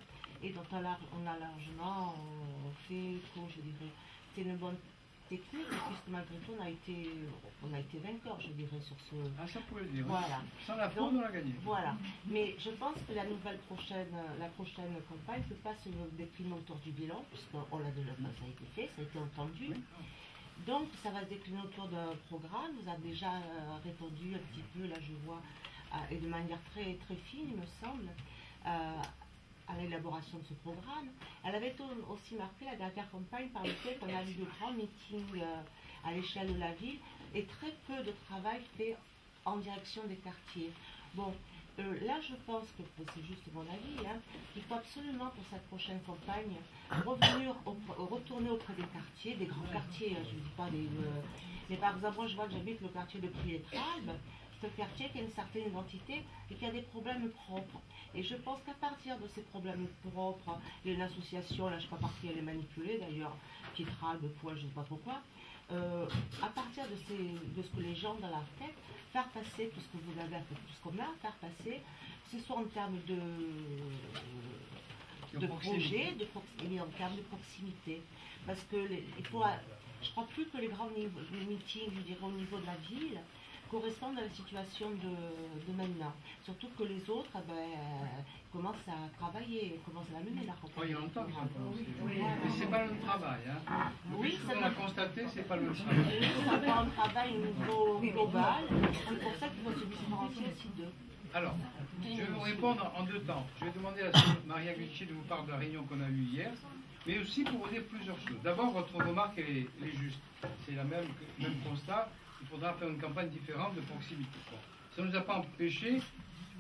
et dont on a largement fait écho, je dirais. C'est une bonne technique, puisque malgré tout, on a été vainqueur, je dirais, sur ce... Ah, ça pouvait le dire. Voilà. Sans la faute, on l'a gagné. Voilà. Mais je pense que la prochaine campagne ne peut pas se décliner autour du bilan, puisqu'on l'a déjà, ça a été fait, ça a été entendu. Oui. Donc, ça va se décliner autour d'un programme. Vous avez déjà répondu un petit peu, là, je vois, et de manière très, très fine, il me semble, à l'élaboration de ce programme. Elle avait aussi marqué la dernière campagne par le fait qu'on a eu de grands meetings à l'échelle de la ville et très peu de travail fait en direction des quartiers. Bon, là je pense que, c'est juste mon avis, hein, qu'il faut absolument pour cette prochaine campagne retourner auprès des quartiers, des grands quartiers, hein, je ne dis pas des... mais par exemple, moi je vois que j'habite le quartier de Priétralbe, ce quartier qui a une certaine identité et qui a des problèmes propres. Et je pense qu'à partir de ces problèmes propres, il y a une association, là je ne sais pas par qui elle est manipulée d'ailleurs, Priétralbe, Poil, je ne sais pas pourquoi, à partir de ce que les gens dans la tête, faire passer tout ce que vous avez, tout ce qu'on a à faire passer, que ce soit en termes de projet, et en termes de proximité. Parce que je crois plus que les grands meetings, je dirais, au niveau de la ville, correspondent à la situation de maintenant. Surtout que les autres commencent à travailler, commencent à la mener, la campagne. Il y a longtemps qu'ils ont commencé. Mais c'est pas le travail. Hein. Oui, ce qu'on a constaté, c'est pas le travail. Ça va un travail au niveau global. C'est pour ça qu'il faut se différencier aussi d'eux. Alors, je vais vous répondre en deux temps. Je vais demander à Maria Gucci de vous parler de la réunion qu'on a eue hier, mais aussi pour vous dire plusieurs choses. D'abord, votre remarque elle est juste. C'est le même constat. Il faudra faire une campagne différente de proximité. Bon. Ça ne nous a pas empêché,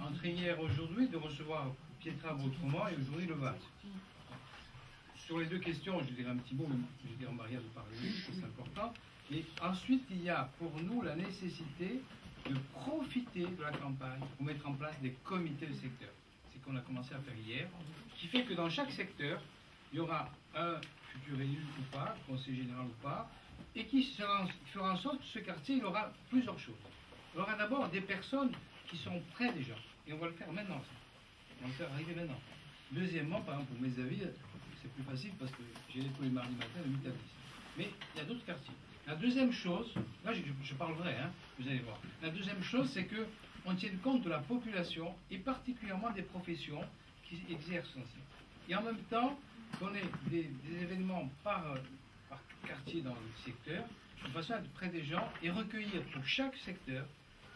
entre hier et aujourd'hui, de recevoir Piétralbe autrement et aujourd'hui le Val. Sur les deux questions, je dirais un petit mot, mais je dirais à Maria de parler, c'est important. Et ensuite, il y a pour nous la nécessité de profiter de la campagne pour mettre en place des comités de secteur. C'est ce qu'on a commencé à faire hier, qui fait que dans chaque secteur, il y aura un futur élu ou pas, conseiller général ou pas, et qui fera en sorte que ce quartier, il aura plusieurs choses. Il aura d'abord des personnes qui sont près déjà, et on va le faire maintenant. On va le faire arriver maintenant. Deuxièmement, par exemple, pour mes avis, c'est plus facile parce que j'ai les tous les mardis matin de 8 à 10. Mais il y a d'autres quartiers. La deuxième chose, là je parle vrai, hein, vous allez voir. La deuxième chose, c'est qu'on tienne compte de la population et particulièrement des professions qui exercent ainsi. Et en même temps, qu'on ait des événements par quartier dans le secteur, de façon à être près des gens et recueillir pour chaque secteur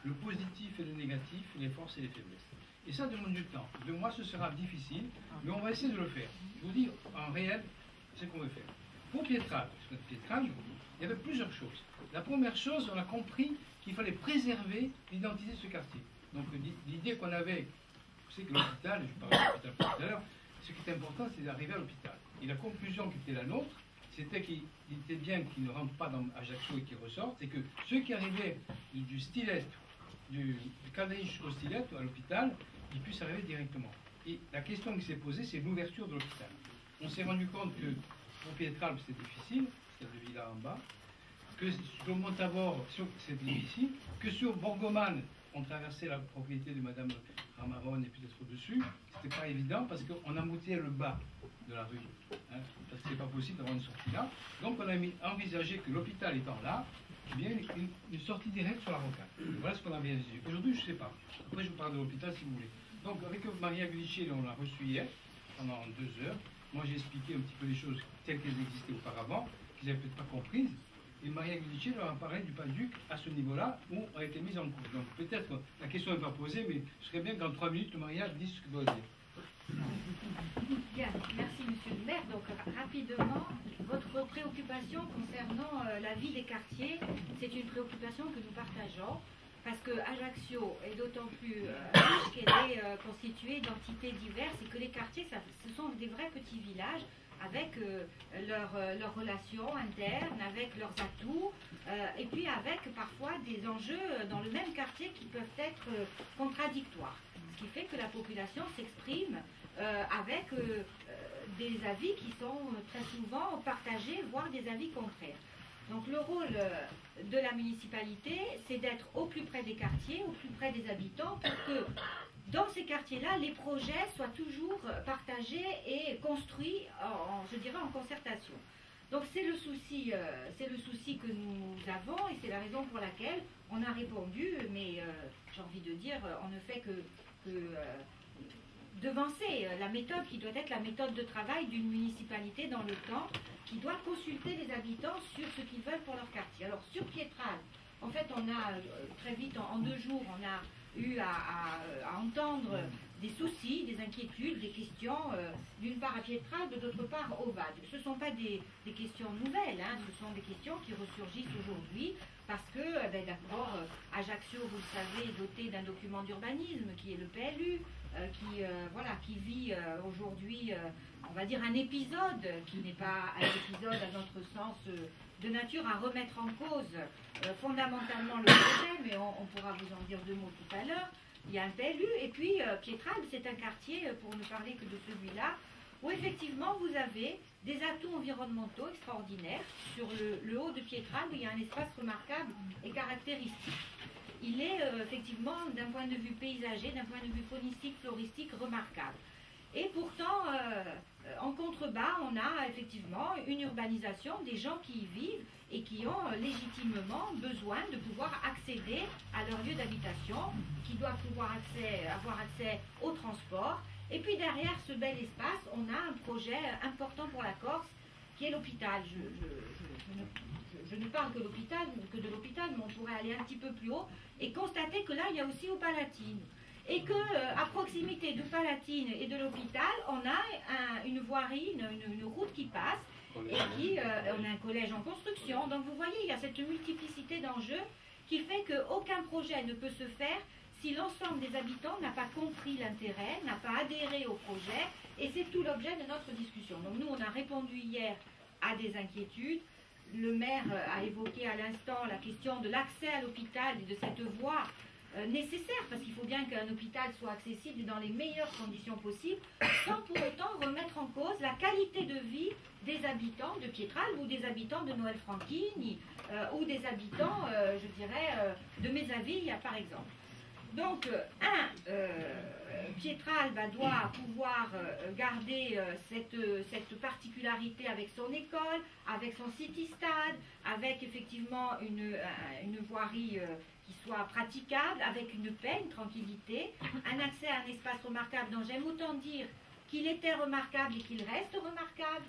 le positif et le négatif, les forces et les faiblesses. Et ça demande du temps. De moi, ce sera difficile, mais on va essayer de le faire. Je vous dis en réel ce qu'on veut faire. Pour Piétralbe, il y avait plusieurs choses. La première chose, on a compris qu'il fallait préserver l'identité de ce quartier. Donc l'idée qu'on avait, vous savez que l'hôpital, je parlais de l'hôpital tout à l'heure, ce qui est important, c'est d'arriver à l'hôpital. Et la conclusion qui était la nôtre, c'était qu'il était bien qu'ils ne rentrent pas dans Ajaccio et qu'ils ressortent, et que ceux qui arrivaient du Stylet, du Caldani jusqu'au Stylet, à l'hôpital, ils puissent arriver directement. Et la question qui s'est posée, c'est l'ouverture de l'hôpital. On s'est rendu compte que pour Pietralbe, c'était difficile, c'est le village en bas, que sur Montabor, c'était difficile, que sur Borgoman, on traversait la propriété de Madame Ramaron et peut-être au-dessus, c'était pas évident parce qu'on embouteillait le bas de la rue, hein, parce que c'est pas possible d'avoir une sortie là. Donc on a envisagé que l'hôpital étant là, eh bien une sortie directe sur la rocade. Voilà ce qu'on avait envisagé. Aujourd'hui, je ne sais pas. Après, je vous parle de l'hôpital si vous voulez. Donc avec Maria Gudicelli, on l'a reçu hier pendant 2 heures. Moi, j'ai expliqué un petit peu les choses telles qu'elles existaient auparavant, qu'ils n'avaient peut-être pas comprises. Et Maria Gudicelli leur a parlé du PADUC à ce niveau-là où a été mise en cause. Donc peut-être la question n'est pas posée, mais ce serait bien qu'en 3 minutes, le mariage dise ce qu'il doit dire. Bien, merci Monsieur le maire. Donc rapidement, votre préoccupation concernant la vie des quartiers, c'est une préoccupation que nous partageons. Parce que Ajaccio est d'autant plus riche qu'elle est constituée d'entités diverses et que les quartiers, ce sont des vrais petits villages avec leurs relations internes, avec leurs atouts, et puis avec parfois des enjeux dans le même quartier qui peuvent être contradictoires. Ce qui fait que la population s'exprime avec des avis qui sont très souvent partagés, voire des avis contraires. Donc le rôle de la municipalité, c'est d'être au plus près des quartiers, au plus près des habitants, pour que dans ces quartiers-là, les projets soient toujours partagés et construits, je dirais, en concertation. Donc c'est le souci que nous avons et c'est la raison pour laquelle on a répondu, mais j'ai envie de dire, on ne fait que devancer la méthode qui doit être la méthode de travail d'une municipalité dans le temps, qui doit consulter les habitants sur ce qu'ils veulent pour leur quartier. Alors sur Pietralbe, en fait on a très vite, en 2 jours, on a eu à entendre des soucis, des inquiétudes, des questions, d'une part à Pietralbe, d'autre part au VAD. Ce ne sont pas des questions nouvelles, hein, ce sont des questions qui ressurgissent aujourd'hui, parce que d'abord, Ajaccio, vous le savez, est doté d'un document d'urbanisme qui est le PLU, qui vit aujourd'hui, on va dire, un épisode qui n'est pas un épisode à notre sens de nature à remettre en cause fondamentalement le projet, mais on pourra vous en dire 2 mots tout à l'heure. Il y a un PLU, et puis Pietralbe, c'est un quartier, pour ne parler que de celui-là, où effectivement vous avez des atouts environnementaux extraordinaires. Sur le haut de Pietralbe, il y a un espace remarquable et caractéristique. Il est effectivement, d'un point de vue paysager, d'un point de vue faunistique, floristique, remarquable. Et pourtant, en contrebas, on a effectivement une urbanisation des gens qui y vivent et qui ont légitimement besoin de pouvoir accéder à leur lieu d'habitation, qui doivent pouvoir avoir accès au transport. Et puis derrière ce bel espace, on a un projet important pour la Corse, qui est l'hôpital. Je ne parle que de l'hôpital, mais on pourrait aller un petit peu plus haut et constater que là, il y a aussi au Palatine. Et qu'à proximité du Palatine et de l'hôpital, on a une voirie, une route qui passe, et on a un collège en construction. Donc vous voyez, il y a cette multiplicité d'enjeux qui fait qu'aucun projet ne peut se faire si l'ensemble des habitants n'a pas compris l'intérêt, n'a pas adhéré au projet, et c'est tout l'objet de notre discussion. Donc nous, on a répondu hier à des inquiétudes. Le maire a évoqué à l'instant la question de l'accès à l'hôpital et de cette voie nécessaire, parce qu'il faut bien qu'un hôpital soit accessible dans les meilleures conditions possibles, sans pour autant remettre en cause la qualité de vie des habitants de Pietralbe ou des habitants de Noël Franchini ou des habitants, je dirais, de Mezzaville, par exemple. Donc, Pietralbe doit pouvoir garder cette particularité avec son école, avec son city-stade, avec effectivement une voirie qui soit praticable, avec une paix, une tranquillité, un accès à un espace remarquable dont j'aime autant dire qu'il était remarquable et qu'il reste remarquable,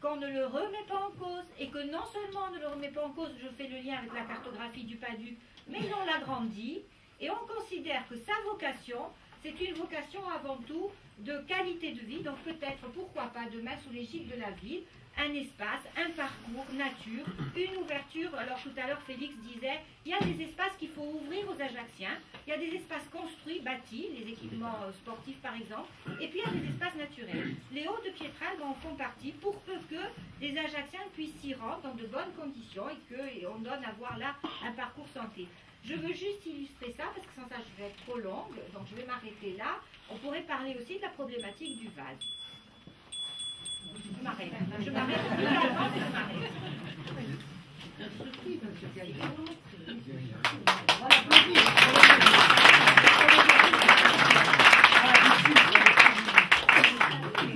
qu'on ne le remet pas en cause, et que non seulement on ne le remet pas en cause, je fais le lien avec la cartographie du PADUC, mais on l'agrandit, et on considère que sa vocation, c'est une vocation avant tout de qualité de vie, donc peut-être, pourquoi pas, demain sous l'égide de la ville, un espace, un parcours, nature, une ouverture. Alors tout à l'heure, Félix disait, il y a des espaces qu'il faut ouvrir aux Ajacciens, il y a des espaces construits, bâtis, les équipements sportifs par exemple, et puis il y a des espaces naturels. Les Hauts de Pietralbe en font partie pour peu que les Ajacciens puissent s'y rendre dans de bonnes conditions et qu'on donne à voir là un parcours santé. Je veux juste illustrer ça, parce que sans ça, je vais être trop longue, donc je vais m'arrêter là. On pourrait parler aussi de la problématique du vase. Je m'arrête. Je m'arrête.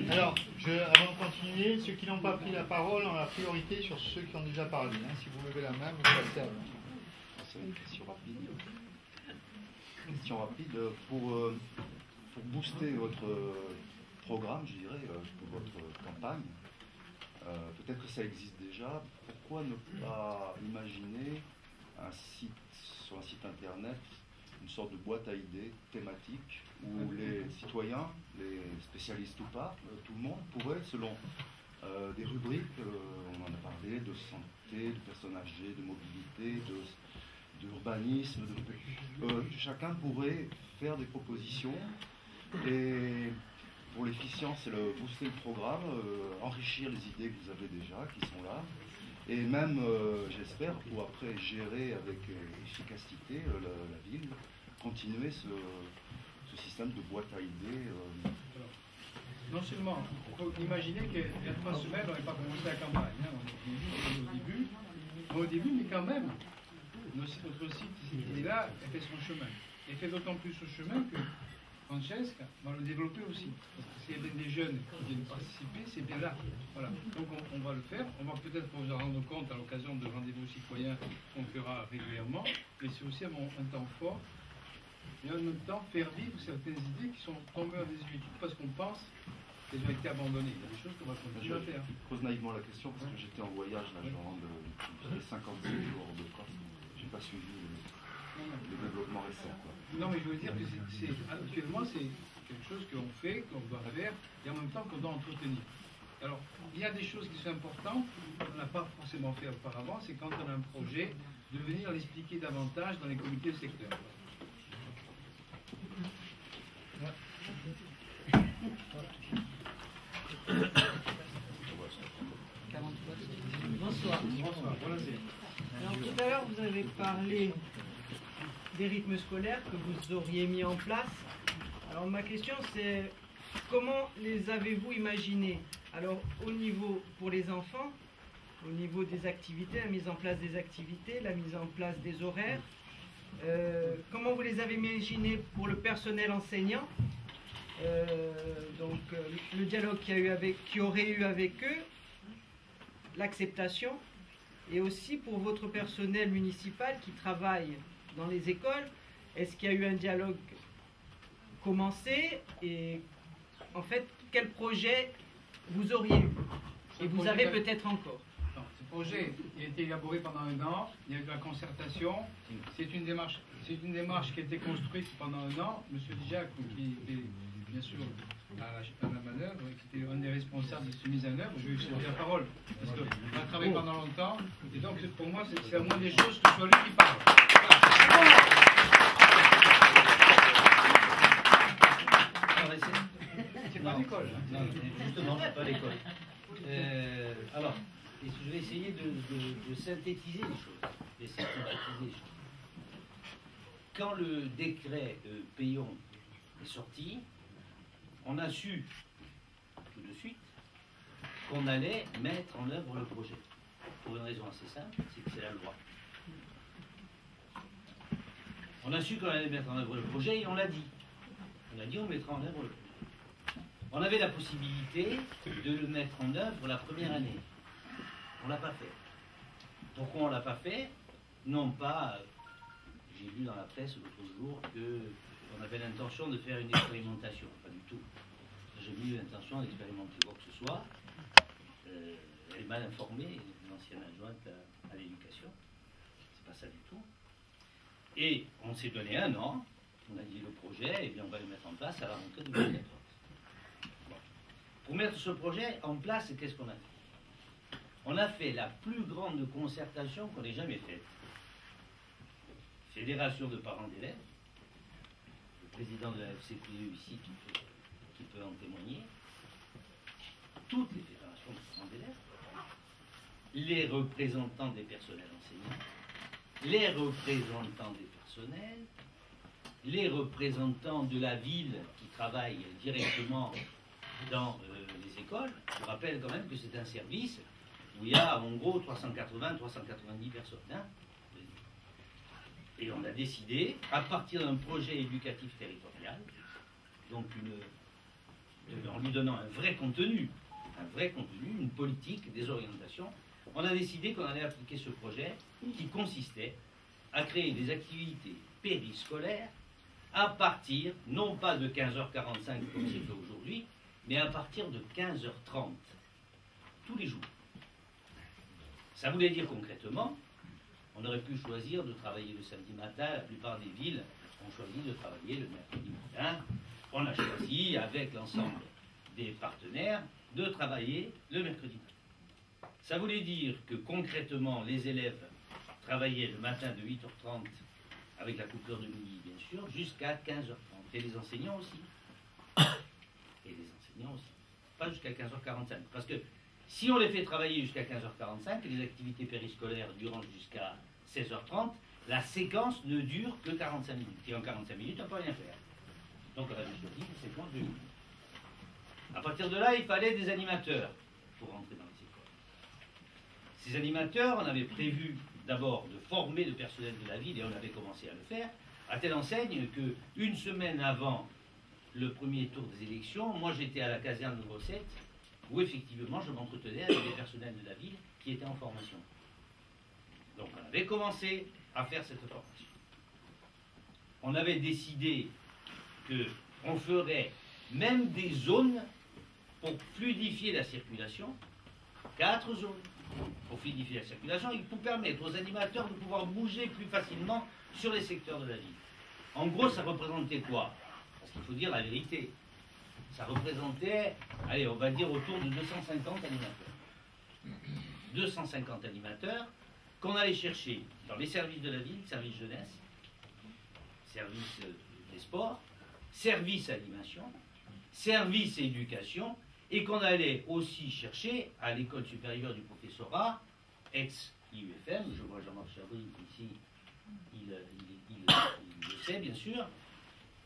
Alors, avant de continuer, ceux qui n'ont pas pris la parole ont la priorité sur ceux qui ont déjà parlé. Hein. Si vous levez la main, vous passez avant. C'est une question rapide. Question rapide. Pour booster votre programme, je dirais, pour votre campagne, peut-être que ça existe déjà. Pourquoi ne pas imaginer sur un site internet une sorte de boîte à idées thématique où les citoyens, les spécialistes ou pas, tout le monde pourrait, selon des rubriques, on en a parlé, de santé, de personnes âgées, de mobilité, d'urbanisme, chacun pourrait faire des propositions et pour l'efficience et booster le programme, enrichir les idées que vous avez déjà, qui sont là, et même, j'espère, pour après gérer avec efficacité la ville, continuer ce système de boîte à idées. Non seulement, il faut imaginer qu'il y a 3 semaines, on n'avait pas commencé la campagne, hein, au début, mais quand même, notre site, il est là, il fait son chemin. Il fait d'autant plus son chemin que Francesca va le développer aussi. Parce que s'il y a bien des jeunes qui viennent participer, c'est bien là. Voilà. Donc on va le faire. On va peut-être vous en rendre compte à l'occasion de rendez-vous citoyens qu'on fera régulièrement. Mais c'est aussi un temps fort. Et en même temps, faire vivre certaines idées qui sont tombées en désuétude parce qu'on pense qu'elles ont été abandonnées. Il y a des choses qu'on va continuer à faire. Je pose naïvement la question parce que j'étais en voyage, là, je rentre de 56 jours de France. Je n'ai pas suivi les développements récents. Quoi. Non, mais je veux dire que actuellement, c'est quelque chose qu'on fait, qu'on doit faire, et en même temps qu'on doit entretenir. Alors, il y a des choses qui sont importantes, qu'on n'a pas forcément fait auparavant, c'est quand on a un projet, de venir l'expliquer davantage dans les comités de secteur. Bonsoir. Alors tout à l'heure vous avez parlé des rythmes scolaires que vous auriez mis en place. Alors ma question c'est comment les avez-vous imaginés? Alors au niveau pour les enfants, au niveau des activités, la mise en place des activités, la mise en place des horaires, comment vous les avez imaginés pour le personnel enseignant, le dialogue qu'il y aurait eu avec eux, l'acceptation, et aussi pour votre personnel municipal qui travaille dans les écoles, est-ce qu'il y a eu un dialogue commencé et en fait quel projet vous auriez eu et vous avez peut-être encore? Ce projet il a été élaboré pendant 1 an, il y a eu de la concertation, c'est une démarche qui a été construite pendant 1 an. Monsieur Dijac, qui était bien sûr à la manœuvre, qui était un des responsables de cette mise en œuvre, je vais lui céder la parole, parce qu'on a travaillé pendant longtemps, et donc pour moi c'est la moindre des choses que ce soit lui qui parle. C'est pas l'école. Non, justement, c'est pas l'école. Alors, je vais essayer de synthétiser les choses. Quand le décret Payon est sorti, on a su tout de suite qu'on allait mettre en œuvre le projet. Pour une raison assez simple, c'est que c'est la loi. On a su qu'on allait mettre en œuvre le projet et on l'a dit. On a dit on mettra en œuvre le projet. On avait la possibilité de le mettre en œuvre la première année. On ne l'a pas fait. Pourquoi on ne l'a pas fait? Non pas, j'ai lu dans la presse l'autre jour qu'on avait l'intention de faire une expérimentation. Pas du tout. J'ai eu l'intention d'expérimenter quoi que ce soit. Elle est mal informée, l'ancienne adjointe à l'éducation. C'est pas ça du tout. Et on s'est donné 1 an. On a dit le projet, et bien on va le mettre en place à la rentrée 2014. Bon. Pour mettre ce projet en place, qu'est-ce qu'on a fait? On a fait la plus grande concertation qu'on ait jamais faite. Fédération de parents d'élèves, le président de la FCPE ici qui peut en témoigner, toutes les fédérations de parents d'élèves, les représentants des personnels enseignants, les représentants des personnels, les représentants de la ville qui travaillent directement dans les écoles. Je rappelle quand même que c'est un service où il y a en gros 380-390 personnes. Hein. Et on a décidé, à partir d'un projet éducatif territorial, donc en lui donnant un vrai contenu, une politique, des orientations, on a décidé qu'on allait appliquer ce projet qui consistait à créer des activités périscolaires à partir, non pas de 15h45 comme c'est fait aujourd'hui, mais à partir de 15h30, tous les jours. Ça voulait dire concrètement, on aurait pu choisir de travailler le samedi matin, la plupart des villes ont choisi de travailler le mercredi matin. On a choisi, avec l'ensemble des partenaires, de travailler le mercredi matin. Ça voulait dire que concrètement, les élèves travaillaient le matin de 8h30, avec la coupure de midi bien sûr, jusqu'à 15h30. Et les enseignants aussi. Pas jusqu'à 15h45. Parce que si on les fait travailler jusqu'à 15h45, les activités périscolaires durant jusqu'à 16h30, la séquence ne dure que 45 minutes. Et en 45 minutes, on ne peut rien faire. Donc on avait choisi une séquence de 1 minute. À partir de là, il fallait des animateurs pour rentrer dans les écoles. Ces animateurs, on avait prévu d'abord de former le personnel de la ville, et on avait commencé à le faire, à telle enseigne que une semaine avant le premier tour des élections, moi j'étais à la caserne de Grossettes, où effectivement je m'entretenais avec les personnels de la ville qui étaient en formation. Donc on avait commencé à faire cette formation. On avait décidé qu'on ferait même des zones pour fluidifier la circulation, 4 zones pour fluidifier la circulation et pour permettre aux animateurs de pouvoir bouger plus facilement sur les secteurs de la ville. En gros, ça représentait quoi? Parce qu'il faut dire la vérité. Ça représentait, allez, on va dire autour de 250 animateurs. 250 animateurs qu'on allait chercher dans les services de la ville, service jeunesse, service des sports, service animation, service éducation, et qu'on allait aussi chercher à l'école supérieure du professorat, ex-IUFM, je vois Jean-Marc Chabry ici, il le sait bien sûr,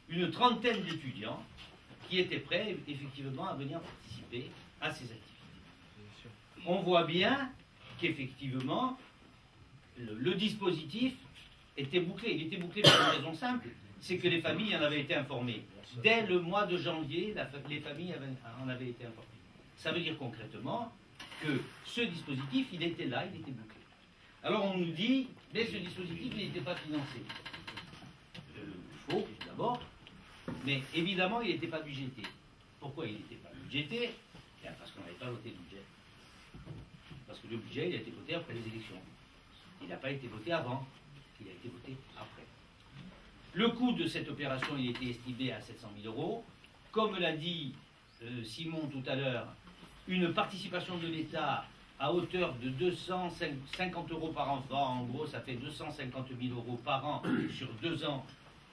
une trentaine d'étudiants qui étaient prêts effectivement à venir participer à ces activités. On voit bien qu'effectivement le dispositif était bouclé. Il était bouclé pour une raison simple, c'est que les familles en avaient été informées. Dès le mois de janvier, les familles en avaient été informées. Ça veut dire concrètement que ce dispositif, il était là, il était bouclé. Alors on nous dit, mais ce dispositif, il n'était pas financé. Faux, d'abord, mais évidemment, il n'était pas budgété. Pourquoi il n'était pas budgété? Parce qu'on n'avait pas voté le budget. Parce que le budget, il a été voté après les élections. Il n'a pas été voté avant, il a été voté après. Le coût de cette opération, il était estimé à 700 000 €. Comme l'a dit Simon tout à l'heure, une participation de l'État à hauteur de 250 € par enfant, en gros, ça fait 250 000 € par an sur 2 ans.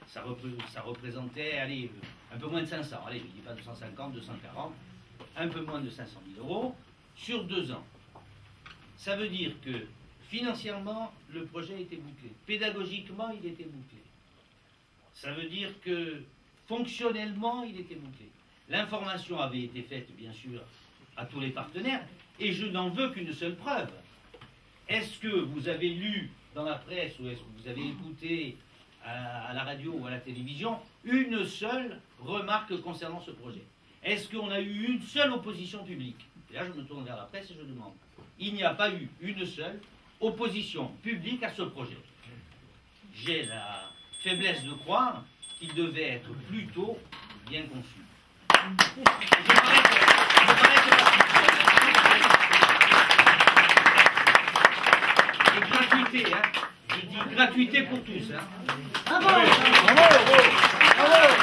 Ça représentait, allez, un peu moins de 500, allez, je ne dis pas 250, 240, un peu moins de 500 000 € sur 2 ans. Ça veut dire que financièrement, le projet était bouclé. Pédagogiquement, il était bouclé. Ça veut dire que fonctionnellement, il était bouclé. L'information avait été faite, bien sûr, à tous les partenaires, et je n'en veux qu'une seule preuve. Est-ce que vous avez lu dans la presse, ou est-ce que vous avez écouté à la radio ou à la télévision, une seule remarque concernant ce projet? Est-ce qu'on a eu une seule opposition publique? Et là, je me tourne vers la presse et je demande. Il n'y a pas eu une seule opposition publique à ce projet. J'ai la faiblesse de croire qu'il devait être plutôt bien conçu. Et gratuité, hein. Je dis gratuité pour tous, hein. Bravo, bravo, bravo.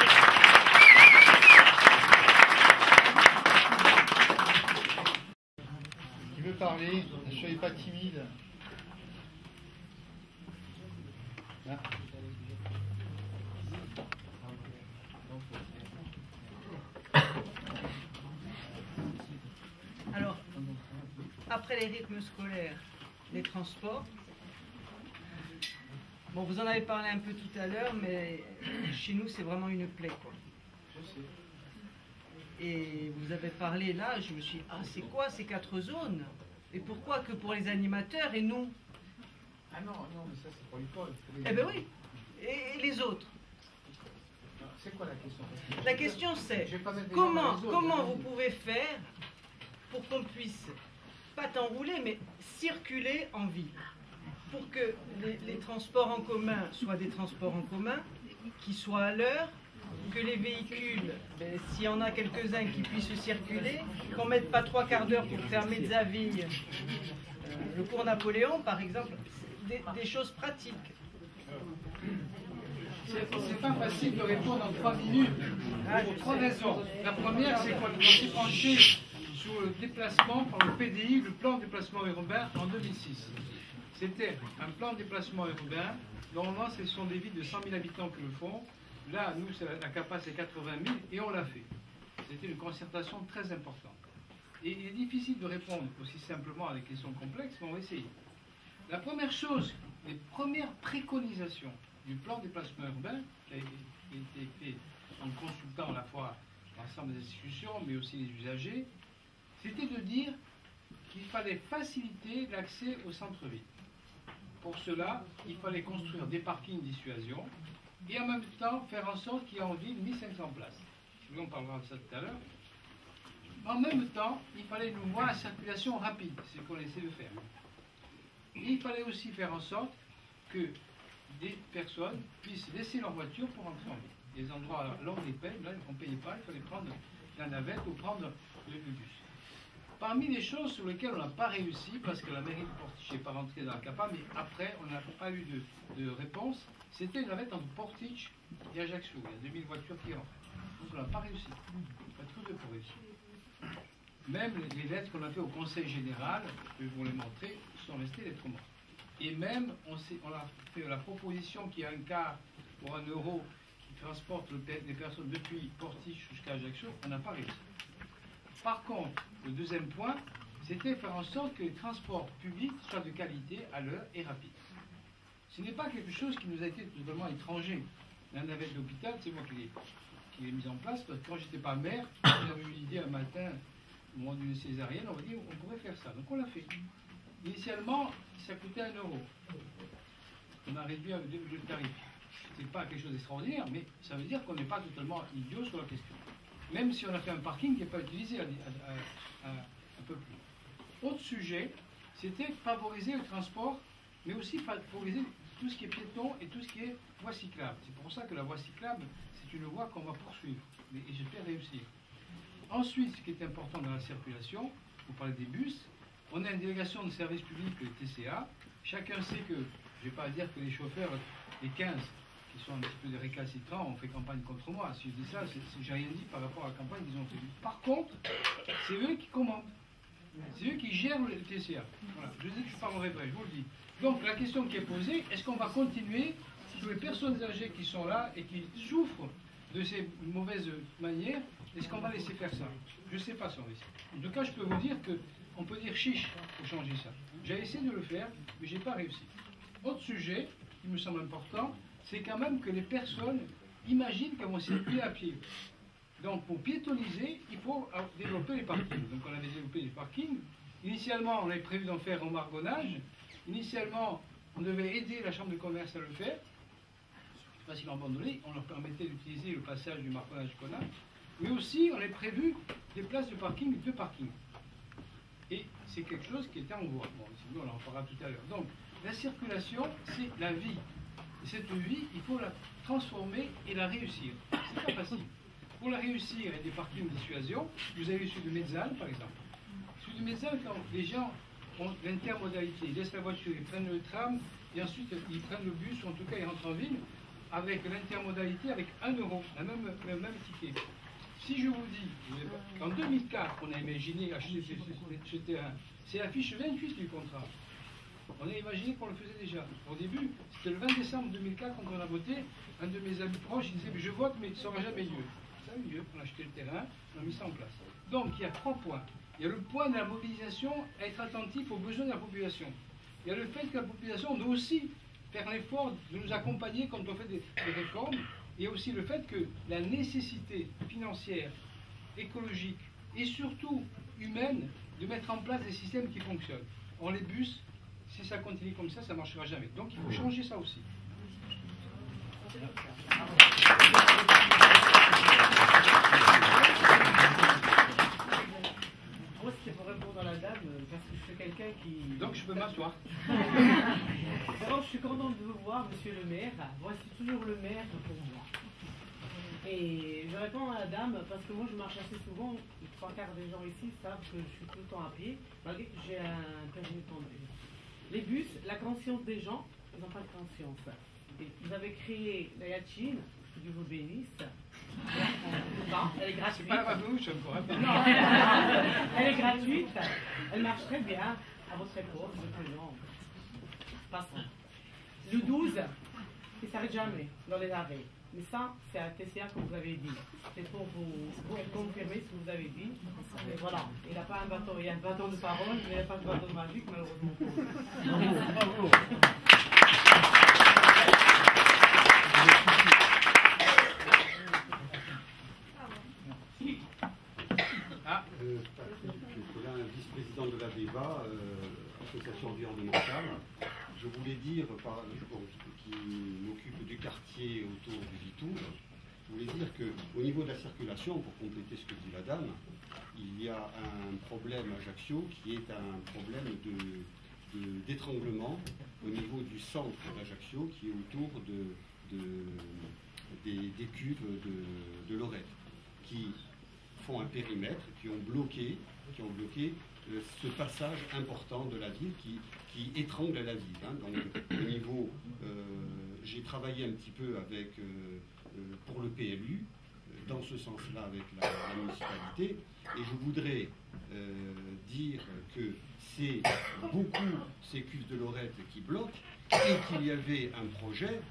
Qui veut parler? Ne soyez pas timide. Hein? Alors, après les rythmes scolaires, les transports, Bon, vous en avez parlé un peu tout à l'heure, mais chez nous, c'est vraiment une plaie, quoi. Je sais. Et vous avez parlé là, je me suis dit, ah, c'est quoi ces 4 zones? Et pourquoi que pour les animateurs et nous? Ah non, mais ça c'est pour les pôles. Eh ben oui. Et les autres? C'est quoi la question? La question c'est, comment vous pouvez faire pour qu'on puisse, pas t'enrouler, mais circuler en ville? Pour que les transports en commun soient des transports en commun, qui soient à l'heure, que les véhicules, s'il y en a quelques-uns qui puissent circuler, qu'on ne mette pas 3/4 d'heure pour faire Mezzaville, le cours Napoléon par exemple, des choses pratiques. C'est pas facile de répondre en 3 minutes pour 3 raisons. La première, c'est qu'on s'est penché sur le déplacement par le PDI, le plan de déplacement urbain en 2006. C'était un plan de déplacement urbain. Normalement, ce sont des villes de 100 000 habitants qui le font. Là, nous, la CAPA, c'est 80 000 et on l'a fait. C'était une concertation très importante. Et il est difficile de répondre aussi simplement à des questions complexes, mais on va essayer. La première chose, les premières préconisations du plan de déplacement urbain, qui a été fait en consultant à la fois l'ensemble des institutions, mais aussi les usagers, c'était de dire qu'il fallait faciliter l'accès au centre-ville. Pour cela, il fallait construire des parkings dissuasion et en même temps faire en sorte qu'il y ait en ville 1500 places. On parlera de ça tout à l'heure. En même temps, il fallait une voie à circulation rapide, c'est ce qu'on essaie de faire. Et il fallait aussi faire en sorte que des personnes puissent laisser leur voiture pour entrer en ville. Des endroits lors des paiements, là, on ne payait pas, il fallait prendre la navette ou prendre le bus. Parmi les choses sur lesquelles on n'a pas réussi, parce que la mairie de Portiche n'est pas rentrée dans la CAPA, mais après, on n'a pas eu de réponse, c'était une navette entre Portiche et Ajaccio. Il y a 2000 voitures qui rentrent. Donc on n'a pas réussi. Pas tout de pour réussir. Même les lettres qu'on a fait au Conseil général, je vais vous les montrer, sont restées lettres mortes. Et même, on a fait la proposition qu'il y a un car pour 1 euro qui transporte les personnes depuis Portiche jusqu'à Ajaccio, on n'a pas réussi. Par contre, le deuxième point, c'était faire en sorte que les transports publics soient de qualité, à l'heure et rapides. Ce n'est pas quelque chose qui nous a été totalement étranger. La navette d'hôpital, c'est moi qui l'ai mise en place, parce que quand j'étais pas maire, j'avais eu l'idée un matin, au moment d'une césarienne, on m'a dit on pourrait faire ça. Donc on l'a fait. Initialement, ça coûtait 1 euro. On a réduit le tarif. Ce n'est pas quelque chose d'extraordinaire, mais ça veut dire qu'on n'est pas totalement idiot sur la question. Même si on a fait un parking qui n'est pas utilisé un peu plus. Autre sujet, c'était favoriser le transport, mais aussi favoriser tout ce qui est piéton et tout ce qui est voie cyclable. C'est pour ça que la voie cyclable, c'est une voie qu'on va poursuivre, et j'espère réussir. Ensuite, ce qui est important dans la circulation, vous parlez des bus, on a une délégation de service public, le TCA. Chacun sait que, je ne vais pas dire que les chauffeurs, les 15, qui sont un petit peu des récalcitrants, ont fait campagne contre moi. Si je dis ça, j'ai rien dit par rapport à la campagne qu'ils ont fait. Par contre, c'est eux qui commandent. C'est eux qui gèrent le TCA. Voilà. Je dis que je parlerai vrai, je vous le dis. Donc la question qui est posée, est-ce qu'on va continuer sur les personnes âgées qui sont là et qui souffrent de ces mauvaises manières, est-ce qu'on va laisser faire ça? Je ne sais pas si on va essayer. En tout cas, je peux vous dire qu'on peut dire chiche pour changer ça. J'ai essayé de le faire, mais je n'ai pas réussi. Autre sujet qui me semble important, c'est quand même que les personnes imaginent qu'elles vont circuler à pied. Donc pour piétoniser, il faut développer les parkings. Donc on avait développé les parkings. Initialement, on avait prévu d'en faire en margonnage. Initialement, on devait aider la chambre de commerce à le faire. C'est facilement abandonné. On leur permettait d'utiliser le passage du margonnage qu'on a. Mais aussi, on avait prévu des places de parking, 2 parkings. Et c'est quelque chose qui était en voie. Bon, sinon, on en parlera tout à l'heure. Donc, la circulation, c'est la vie. Et cette vie, il faut la transformer et la réussir. C'est pas facile. Pour la réussir, il y a des parkings de dissuasion. Vous avez celui de Mezzane, par exemple. Celui de Mezzane, quand les gens ont l'intermodalité, ils laissent la voiture, ils prennent le tram, et ensuite ils prennent le bus, ou en tout cas ils rentrent en ville, avec l'intermodalité, avec 1 euro, le même ticket. Si je vous dis qu'en 2004, on a imaginé acheter ce terrain, c'est la fiche 28 du contrat. On a imaginé qu'on le faisait déjà. Au début, c'était le 20 décembre 2004, quand on a voté, un de mes amis proches, il disait, mais je vote, mais ça n'aura jamais lieu. Ça a eu lieu, on a acheté le terrain, on a mis ça en place. Donc, il y a 3 points. Il y a le point de la mobilisation, être attentif aux besoins de la population. Il y a le fait que la population doit aussi faire l'effort de nous accompagner quand on fait des réformes. Et aussi le fait que la nécessité financière, écologique et surtout humaine de mettre en place des systèmes qui fonctionnent. Or les bus, si ça continue comme ça ne marchera jamais. Donc il faut changer ça aussi. Moi, c'était pour répondre à la dame, parce que je suis quelqu'un qui... Donc je peux m'asseoir. D'abord, je suis contente de vous voir, monsieur le maire. Voici toujours le maire pour moi. Et je réponds à la dame parce que moi, je marche assez souvent. Les 3/4 des gens ici savent que je suis tout le temps à pied, malgré que j'ai un permis de conduire. Les bus, la conscience des gens, ils n'ont pas de conscience. Et ils avaient créé la Yachine, que Dieu vous bénisse. Elle est gratuite. C'est pas la babouche encore. Non, elle est gratuite. Elle marche très bien. À votre époque, maintenant. Passons. Le 12, il ne s'arrête jamais dans les arrêts. Mais ça, c'est à TCA comme vous avez dit. C'est pour vous confirmer ce que vous avez dit. Et voilà. Il n'a pas un bâton, il y a un bâton de parole, mais il n'y a pas de bâton magique, malheureusement. Vice-président de l'ADEVA, Association environnementale. Je voulais dire, qui m'occupe du quartier autour du Vitour, je voulais dire qu'au niveau de la circulation, pour compléter ce que dit la dame, il y a un problème à Ajaccio qui est un problème d'étranglement au niveau du centre d'Ajaccio qui est autour des cuves de Lorette, qui font un périmètre, qui ont bloqué ce passage important de la ville qui étrangle la ville. Hein. Donc, au niveau, j'ai travaillé un petit peu avec, pour le PLU, dans ce sens-là avec la municipalité, et je voudrais dire que c'est beaucoup ces cuves de Lorette qui bloquent, et qu'il y avait un projet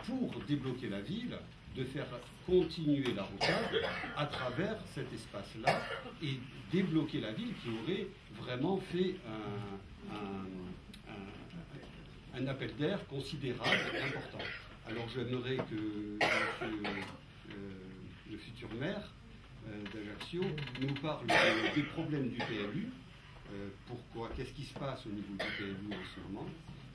pour débloquer la ville, de faire continuer la rocade à travers cet espace-là et débloquer la ville qui aurait vraiment fait un appel d'air considérable et important. Alors j'aimerais que le futur maire d'Ajaccio nous parle des problèmes du PLU, pourquoi, qu'est-ce qui se passe au niveau du PLU en ce moment,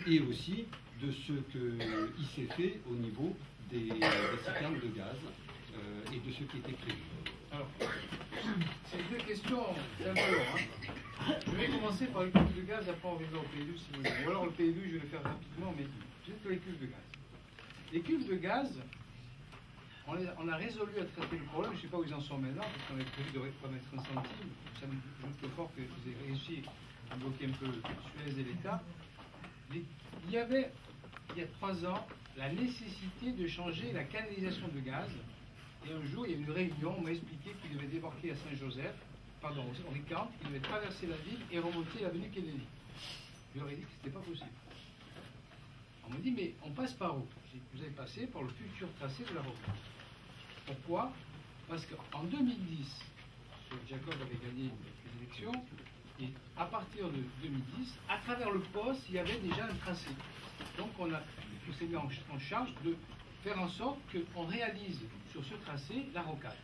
et aussi de ce qu'il s'est fait au niveau des citernes de gaz et de ce qui était prévu. Alors, c'est deux questions, c'est un peu long. Hein. Je vais commencer par les cuves de gaz, après on reviendra au PLU si vous voulez. Ou alors le PLU, je vais le faire rapidement, mais juste les cuves de gaz. Les cuves de gaz, on a résolu à traiter le problème, je ne sais pas où ils en sont maintenant, parce qu'on avait prévu de ne pas mettre un centime. Ça me doute fort que vous avez réussi à bloquer un peu Suez et l'État. Il y avait, il y a 3 ans, la nécessité de changer la canalisation de gaz. Et un jour, il y a eu une réunion, on m'a expliqué qu'il devait débarquer à Saint-Joseph, pardon, au Ricard, qu'il devait traverser la ville et remonter l'avenue Kennedy. Je leur ai dit que ce n'était pas possible. On m'a dit, mais on passe par où? J'ai dit, vous allez passer par le futur tracé de la rocade. Pourquoi? Parce qu'en 2010, Jacob avait gagné les élections, et à partir de 2010, à travers le poste, il y avait déjà un tracé. Donc on s'est mis en charge de faire en sorte qu'on réalise sur ce tracé la rocade.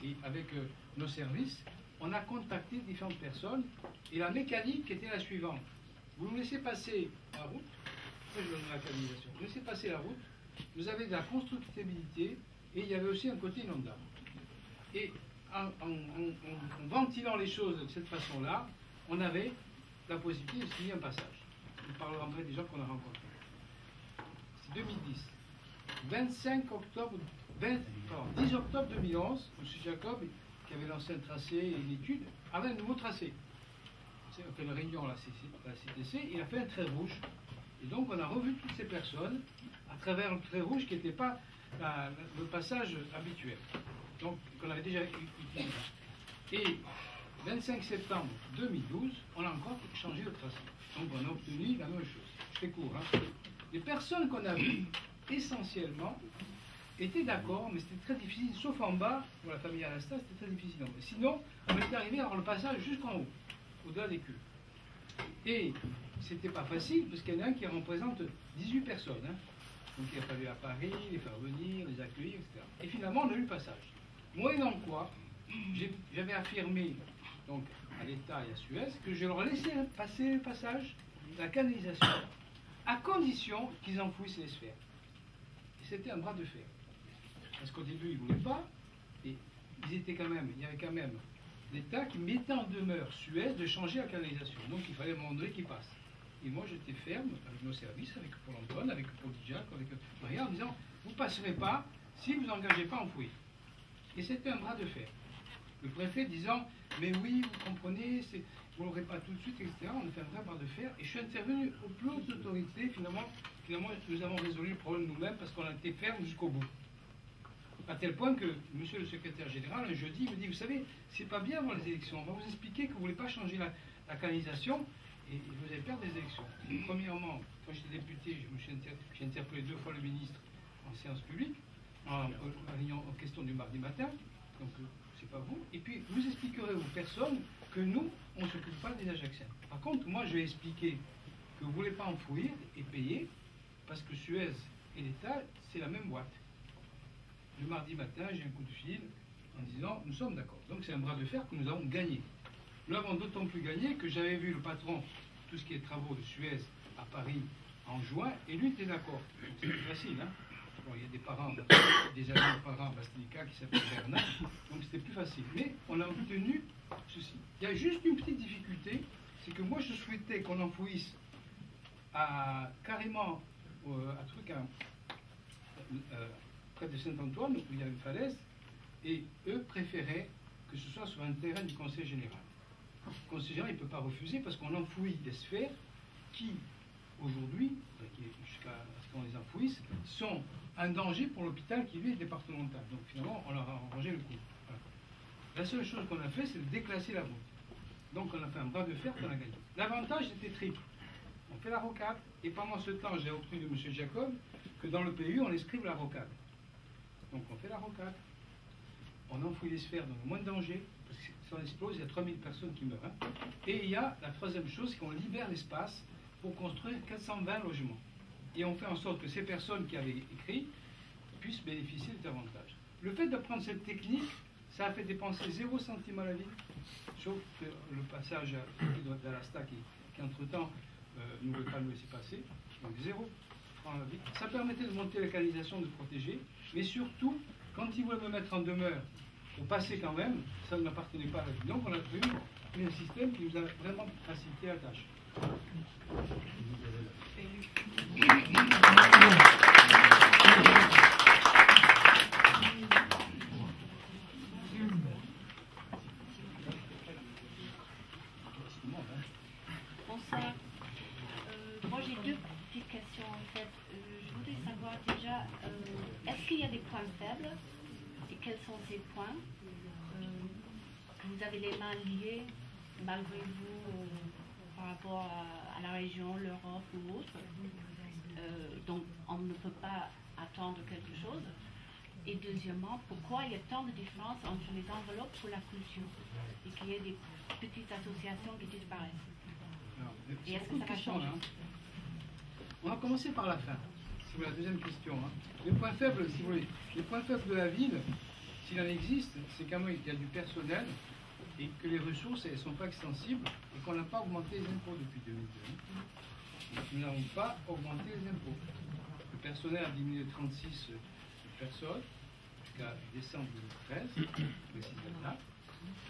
Et avec nos services, on a contacté différentes personnes, et la mécanique était la suivante. Vous nous laissez passer la route, après je donne la canalisation, vous laissez passer la route, vous avez de la constructibilité, et il y avait aussi un côté inondable. Et en ventilant les choses de cette façon-là, on avait la possibilité de signer un passage. On parlera après des gens qu'on a rencontrés. C'est 2010. 10 octobre 2011, M. Jacob, qui avait lancé un tracé et une étude, avait un nouveau tracé. On a fait une réunion à la CTC, il a fait un trait rouge. Et donc on a revu toutes ces personnes à travers un trait rouge qui n'était pas le passage habituel, donc qu'on avait déjà utilisé. Et 25 septembre 2012, on a encore changé le tracé. Donc on a obtenu la même chose. Je fais court. Hein. Les personnes qu'on a vues, essentiellement, étaient d'accord, mais c'était très difficile, sauf en bas, pour la famille Alasta, c'était très difficile. Sinon, on était arrivé à avoir le passage jusqu'en haut, au-delà des cuves. Et c'était pas facile, parce qu'il y en a un qui représente 18 personnes. Hein. Donc il a fallu à Paris, les faire venir, les accueillir, etc. Et finalement, on a eu le passage. Moyennant quoi, j'avais affirmé donc, à l'État et à Suez que je leur laissais passer le passage, la canalisation, à condition qu'ils enfouissent les sphères. Et c'était un bras de fer. Parce qu'au début, ils ne voulaient pas, et il y avait quand même l'État qui mettait en demeure Suez de changer la canalisation. Donc il fallait à un moment donné qu'ils passent. Et moi j'étais ferme avec nos services, avec Pôle Emploi, avec Prodigiac, avec Maria, en disant vous ne passerez pas si vous n'engagez pas à enfouir. Et c'était un bras de fer. Le préfet disant mais oui, vous comprenez, vous ne l'aurez pas tout de suite, etc. On a fait un vrai bras de fer. Et je suis intervenu aux plus hautes autorités. Finalement, nous avons résolu le problème nous-mêmes parce qu'on a été ferme jusqu'au bout. À tel point que monsieur le secrétaire général, un jeudi, me dit, vous savez, c'est pas bien avant les élections, on va vous expliquer que vous ne voulez pas changer la canalisation et vous allez perdre des élections. Premièrement, quand j'étais député, j'ai interpellé 2 fois le ministre en séance publique, en question du mardi matin, donc c'est pas vous. Et puis, vous expliquerez aux personnes que nous, on ne s'occupe pas des Ajacciens. Par contre, moi, je vais expliquer que vous ne voulez pas enfouir et payer, parce que Suez et l'État, c'est la même boîte. Le mardi matin, j'ai un coup de fil en disant nous sommes d'accord. Donc c'est un bras de fer que nous avons gagné. Nous l'avons d'autant plus gagné que j'avais vu le patron, tout ce qui est travaux de Suez à Paris en juin, et lui était d'accord. C'est plus facile, hein. Bon, il y a des parents, des amis de parents à Basilica qui s'appellent Bernard, donc c'était plus facile. Mais on a obtenu ceci. Il y a juste une petite difficulté, c'est que moi je souhaitais qu'on enfouisse carrément près de Saint-Antoine, où il y a une falaise, et eux préféraient que ce soit sur un terrain du Conseil général. Le Conseil général, il ne peut pas refuser parce qu'on enfouit des sphères qui, aujourd'hui, jusqu'à ce qu'on les enfouisse, sont un danger pour l'hôpital qui lui est départemental. Donc finalement, on leur a arrangé le coup. Voilà. La seule chose qu'on a fait, c'est de déclasser la route. Donc on a fait un bras de fer qu'on a gagné. L'avantage était triple. On fait la rocade, et pendant ce temps, j'ai obtenu de M. Jacob que dans le PU, on escrive la rocade. Donc on fait la rocade, on enfouit les sphères dans le moins de danger, parce que si on explose, il y a 3000 personnes qui meurent. Hein. Et il y a la troisième chose, c'est qu'on libère l'espace pour construire 420 logements. Et on fait en sorte que ces personnes qui avaient écrit puissent bénéficier de davantage. Le fait d'apprendre cette technique, ça a fait dépenser 0 centime à la ville, sauf que le passage d'Alasta qui entre-temps ne voulait pas le laisser passer, donc 0 francs à la ville. Ça permettait de monter la canalisation, de protéger, mais surtout, quand ils voulaient me mettre en demeure pour passer quand même, ça ne m'appartenait pas à la ville. Donc on a eu un système qui nous a vraiment facilité la tâche. Bonsoir. Moi j'ai 2 petites questions en fait. Je voudrais savoir déjà, est-ce qu'il y a des points faibles et quels sont ces points? Vous avez les mains liées malgré vous par rapport à la région, l'Europe ou autre. Donc on ne peut pas attendre quelque chose. Et deuxièmement, pourquoi il y a tant de différences entre les enveloppes pour la culture et qu'il y ait des petites associations qui disparaissent? Alors, et est-ce que ça va changer? On va commencer par la fin. C'est la deuxième question. Hein. Les points faibles, si vous voulez, les points faibles de la ville, s'il en existe, c'est quand même qu'il y a du personnel et que les ressources, elles ne sont pas extensibles et qu'on n'a pas augmenté les impôts depuis 2002. Donc, nous n'avons pas augmenté les impôts. Le personnel a diminué de 36 personnes jusqu'à décembre 2013, précisément.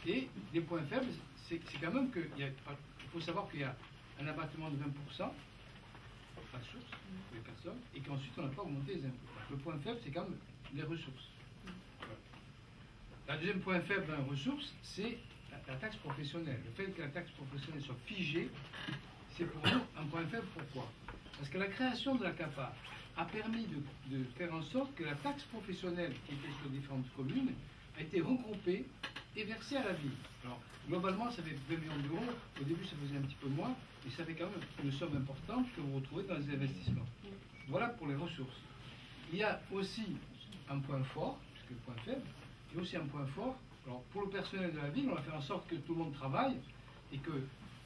Et les points faibles, c'est quand même qu'il faut savoir qu'il y a un abattement de 20%, à source, pour les personnes, et qu'ensuite on n'a pas augmenté les impôts. Le point faible, c'est quand même les ressources. Voilà. Le deuxième point faible dans les ressources, c'est la taxe professionnelle. Le fait que la taxe professionnelle soit figée, c'est pour nous un point faible. Pourquoi? Parce que la création de la CAPA a permis de faire en sorte que la taxe professionnelle qui était sur différentes communes a été regroupée et versée à la ville. Alors, globalement, ça fait 20 millions d'euros. Au début, ça faisait un petit peu moins, mais ça fait quand même une somme importante que vous retrouvez dans les investissements. Voilà pour les ressources. Il y a aussi un point fort, puisque le point faible, il y a aussi un point fort. Alors, pour le personnel de la ville, on va faire en sorte que tout le monde travaille, et que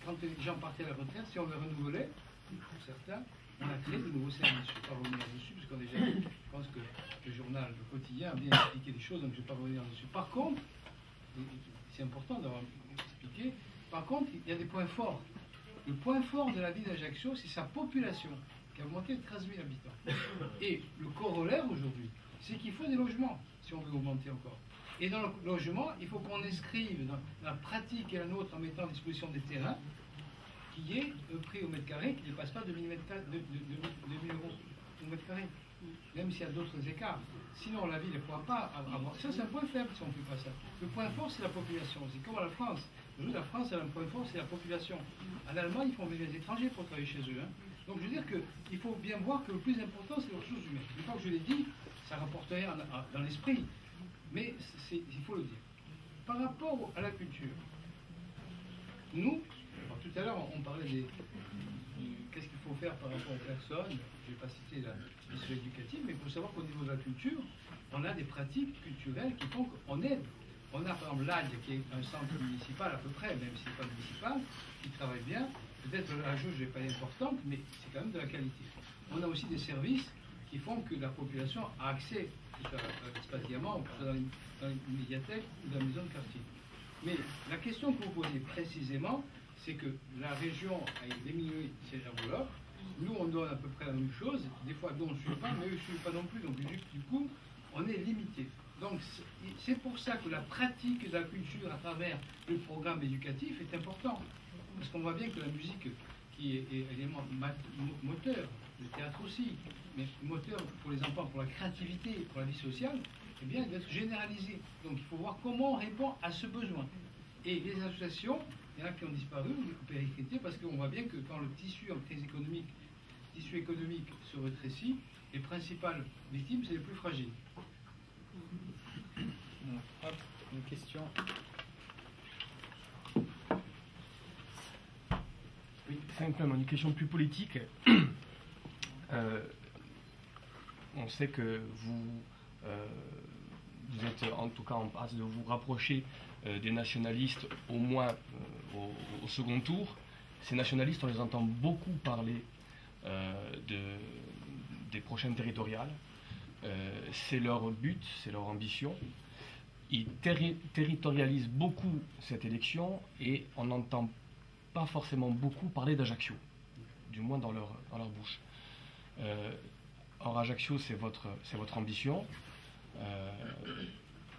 quand les gens partaient à la retraite, si on les renouvelait, pour certains, on a créé de nouveaux services. Je ne vais pas revenir dessus, parce qu'on déjà, je pense que le journal, le quotidien a bien expliqué les choses, donc je ne vais pas revenir dessus. Par contre, c'est important d'avoir expliqué, par contre, il y a des points forts. Le point fort de la ville d'Ajaccio, c'est sa population, qui a augmenté de 13 000 habitants. Et le corollaire aujourd'hui, c'est qu'il faut des logements, si on veut augmenter encore. Et dans le logement, il faut qu'on inscrive dans la pratique et la nôtre en mettant à disposition des terrains, qui est prix au mètre carré, qui ne dépasse pas 2 000 euros au mètre carré, même s'il y a d'autres écarts. Sinon, la ville ne pourra pas avoir... Ça, c'est un point faible si on ne fait pas ça. Le point fort, c'est la population. C'est comme la France. Aujourd'hui, la France, elle a un point fort, c'est la population. En Allemagne, ils font venir des étrangers pour travailler chez eux. Hein. Donc, je veux dire qu'il faut bien voir que le plus important, c'est les ressources humaines. Une fois que je l'ai dit, ça rapporte rien dans l'esprit. Mais il faut le dire. Par rapport à la culture, nous, tout à l'heure, on parlait qu'est-ce qu'il faut faire par rapport aux personnes. Je n'ai pas cité la mission éducative, mais il faut savoir qu'au niveau de la culture, on a des pratiques culturelles qui font qu'on aide. On a par exemple l'AD, qui est un centre municipal à peu près, même si ce n'est pas municipal, qui travaille bien. Peut-être la jauge n'est pas importante, mais c'est quand même de la qualité. On a aussi des services qui font que la population a accès à l'espace diamant, ou dans les médiathèques ou dans les maisons de quartier. Mais la question que vous posez précisément, c'est que la région a diminué ses enveloppes. Nous, on donne à peu près la même chose. Des fois, nous, on ne suit pas, mais eux ne suivent pas non plus. Donc, du coup, on est limité. Donc, c'est pour ça que la pratique de la culture à travers le programme éducatif est important. Parce qu'on voit bien que la musique, qui est élément moteur, le théâtre aussi, mais moteur pour les enfants, pour la créativité, pour la vie sociale, eh bien, elle doit être généralisée. Donc, il faut voir comment on répond à ce besoin. Et les associations, il y en a qui ont disparu, ou périclité, parce qu'on voit bien que quand le tissu en crise économique, se rétrécit, les principales victimes, c'est les plus fragiles. Hop, une question. Oui, simplement une question plus politique. On sait que vous êtes en tout cas en passe de vous rapprocher des nationalistes, au moins au second tour. Ces nationalistes, on les entend beaucoup parler des prochaines territoriales. C'est leur but, c'est leur ambition. Ils territorialisent beaucoup cette élection et on n'entend pas forcément beaucoup parler d'Ajaccio, du moins dans leur bouche. Or, Ajaccio, c'est votre ambition.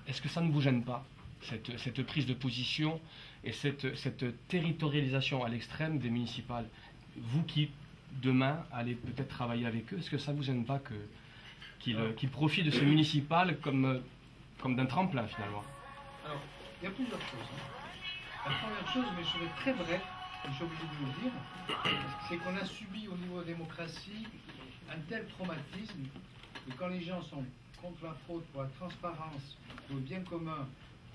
Est-ce que ça ne vous gêne pas, cette prise de position et cette territorialisation à l'extrême des municipales? Vous qui, demain, allez peut-être travailler avec eux, est-ce que ça ne vous gêne pas qu'ils profitent de ces municipales comme d'un tremplin, finalement? Alors, il y a plusieurs choses. La première chose, mais je serai très bref, je suis obligé de vous le dire, c'est qu'on a subi au niveau de la démocratie un tel traumatisme que quand les gens sont contre la fraude, pour la transparence, pour le bien commun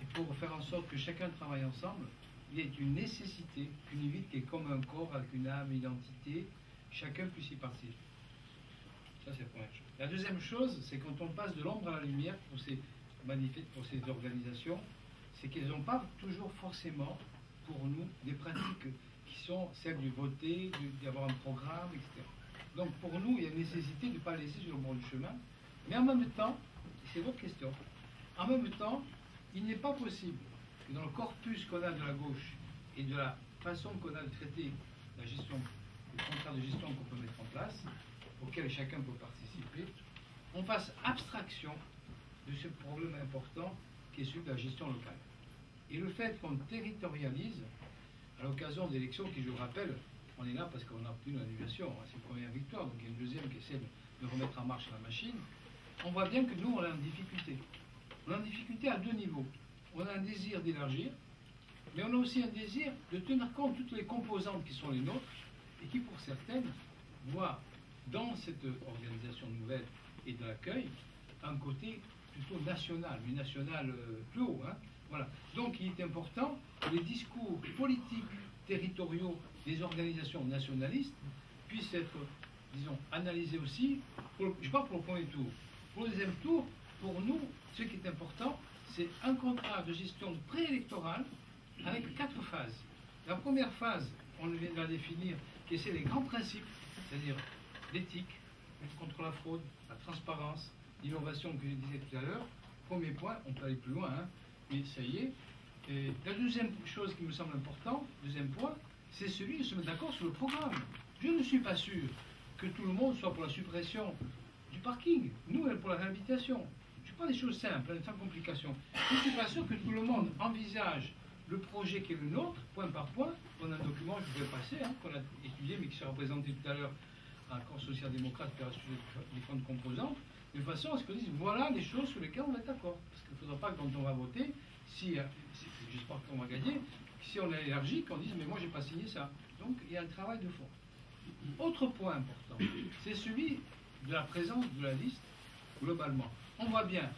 et pour faire en sorte que chacun travaille ensemble, il est une nécessité qu'une ville qui est comme un corps avec une âme, une identité, chacun puisse y participer. Ça, c'est la première chose. La deuxième chose, c'est quand on passe de l'ombre à la lumière pour ces organisations, c'est qu'elles n'ont pas toujours forcément, pour nous, des pratiques qui sont celles du voter, d'avoir un programme, etc. Donc pour nous, il y a une nécessité de ne pas laisser sur le bord du chemin, mais en même temps, c'est votre question, en même temps, il n'est pas possible que dans le corpus qu'on a de la gauche et de la façon qu'on a de traiter la gestion, le contrat de gestion qu'on peut mettre en place, auquel chacun peut participer, on fasse abstraction de ce problème important qui est celui de la gestion locale. Et le fait qu'on territorialise, à l'occasion d'élections qui, je vous rappelle, on est là parce qu'on a obtenu l'annulation, c'est une première victoire, donc il y a une deuxième qui essaie de remettre en marche la machine, on voit bien que nous, on est en difficulté. On est en difficulté à deux niveaux. On a un désir d'élargir, mais on a aussi un désir de tenir compte de toutes les composantes qui sont les nôtres, et qui, pour certaines, voient dans cette organisation nouvelle et de l'accueil, un côté plutôt national, mais national plus haut. Hein. Voilà. Donc il est important que les discours politiques territoriaux des organisations nationalistes puissent être, disons, analysés aussi, je ne sais pas pour le premier tour. Pour le deuxième tour, pour nous, ce qui est important, c'est un contrat de gestion préélectorale avec 4 phases. La première phase, on vient de la définir, qui c'est les grands principes, c'est-à-dire l'éthique, lutte contre la fraude, la transparence, l'innovation que je disais tout à l'heure. Premier point, on peut aller plus loin, hein, mais ça y est. Et la deuxième chose qui me semble importante, deuxième point, c'est celui de se mettre d'accord sur le programme. Je ne suis pas sûr que tout le monde soit pour la suppression du parking. Nous, on est pour la réhabilitation. Je prends des choses simples, sans complication. Je ne suis pas sûr que tout le monde envisage le projet qui est le nôtre, point par point. On a un document, je vais passer, hein, qu'on a étudié, mais qui sera présenté tout à l'heure à un corps social-démocrate qui a sujet des fonds de composantes, de façon à ce qu'on dise voilà les choses sur lesquelles on va être d'accord. Parce qu'il ne faudra pas que quand on va voter, j'espère qu'on va gagner, si on est allergique, on dise mais moi j'ai pas signé ça. Donc il y a un travail de fond. Autre point important, c'est celui de la présence de la liste globalement. On voit bien,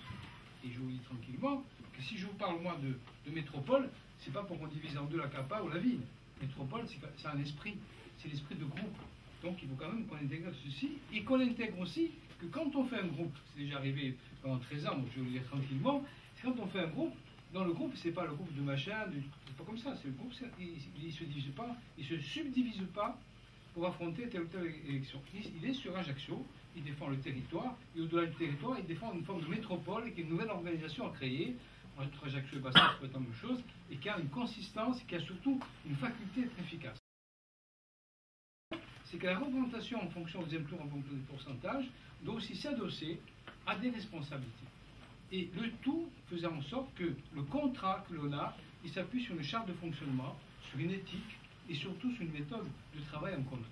et je vous dis tranquillement, que si je vous parle moi de métropole, c'est pas pour qu'on divise en deux la CAPA ou la ville. Métropole, c'est un esprit, c'est l'esprit de groupe. Donc il faut quand même qu'on intègre ceci, et qu'on intègre aussi que quand on fait un groupe, c'est déjà arrivé pendant 13 ans, donc je vais le dire tranquillement, c'est quand on fait un groupe, dans le groupe, c'est pas le groupe de machin, c'est pas comme ça, c'est le groupe, il se divise pas, il se subdivise pas pour affronter telle ou telle élection. Il est sur Ajaccio, il défend le territoire, et au-delà du territoire, il défend une forme de métropole et qui est une nouvelle organisation à créer, entre Ajaccio et Bastia, c'est la même chose, et qui a une consistance, et qui a surtout une faculté d'être efficace. C'est que la représentation en fonction au deuxième tour, en fonction des pourcentages, doit aussi s'adosser à des responsabilités. Et le tout faisant en sorte que le contrat que l'on a, il s'appuie sur une charte de fonctionnement, sur une éthique et surtout sur une méthode de travail en commun.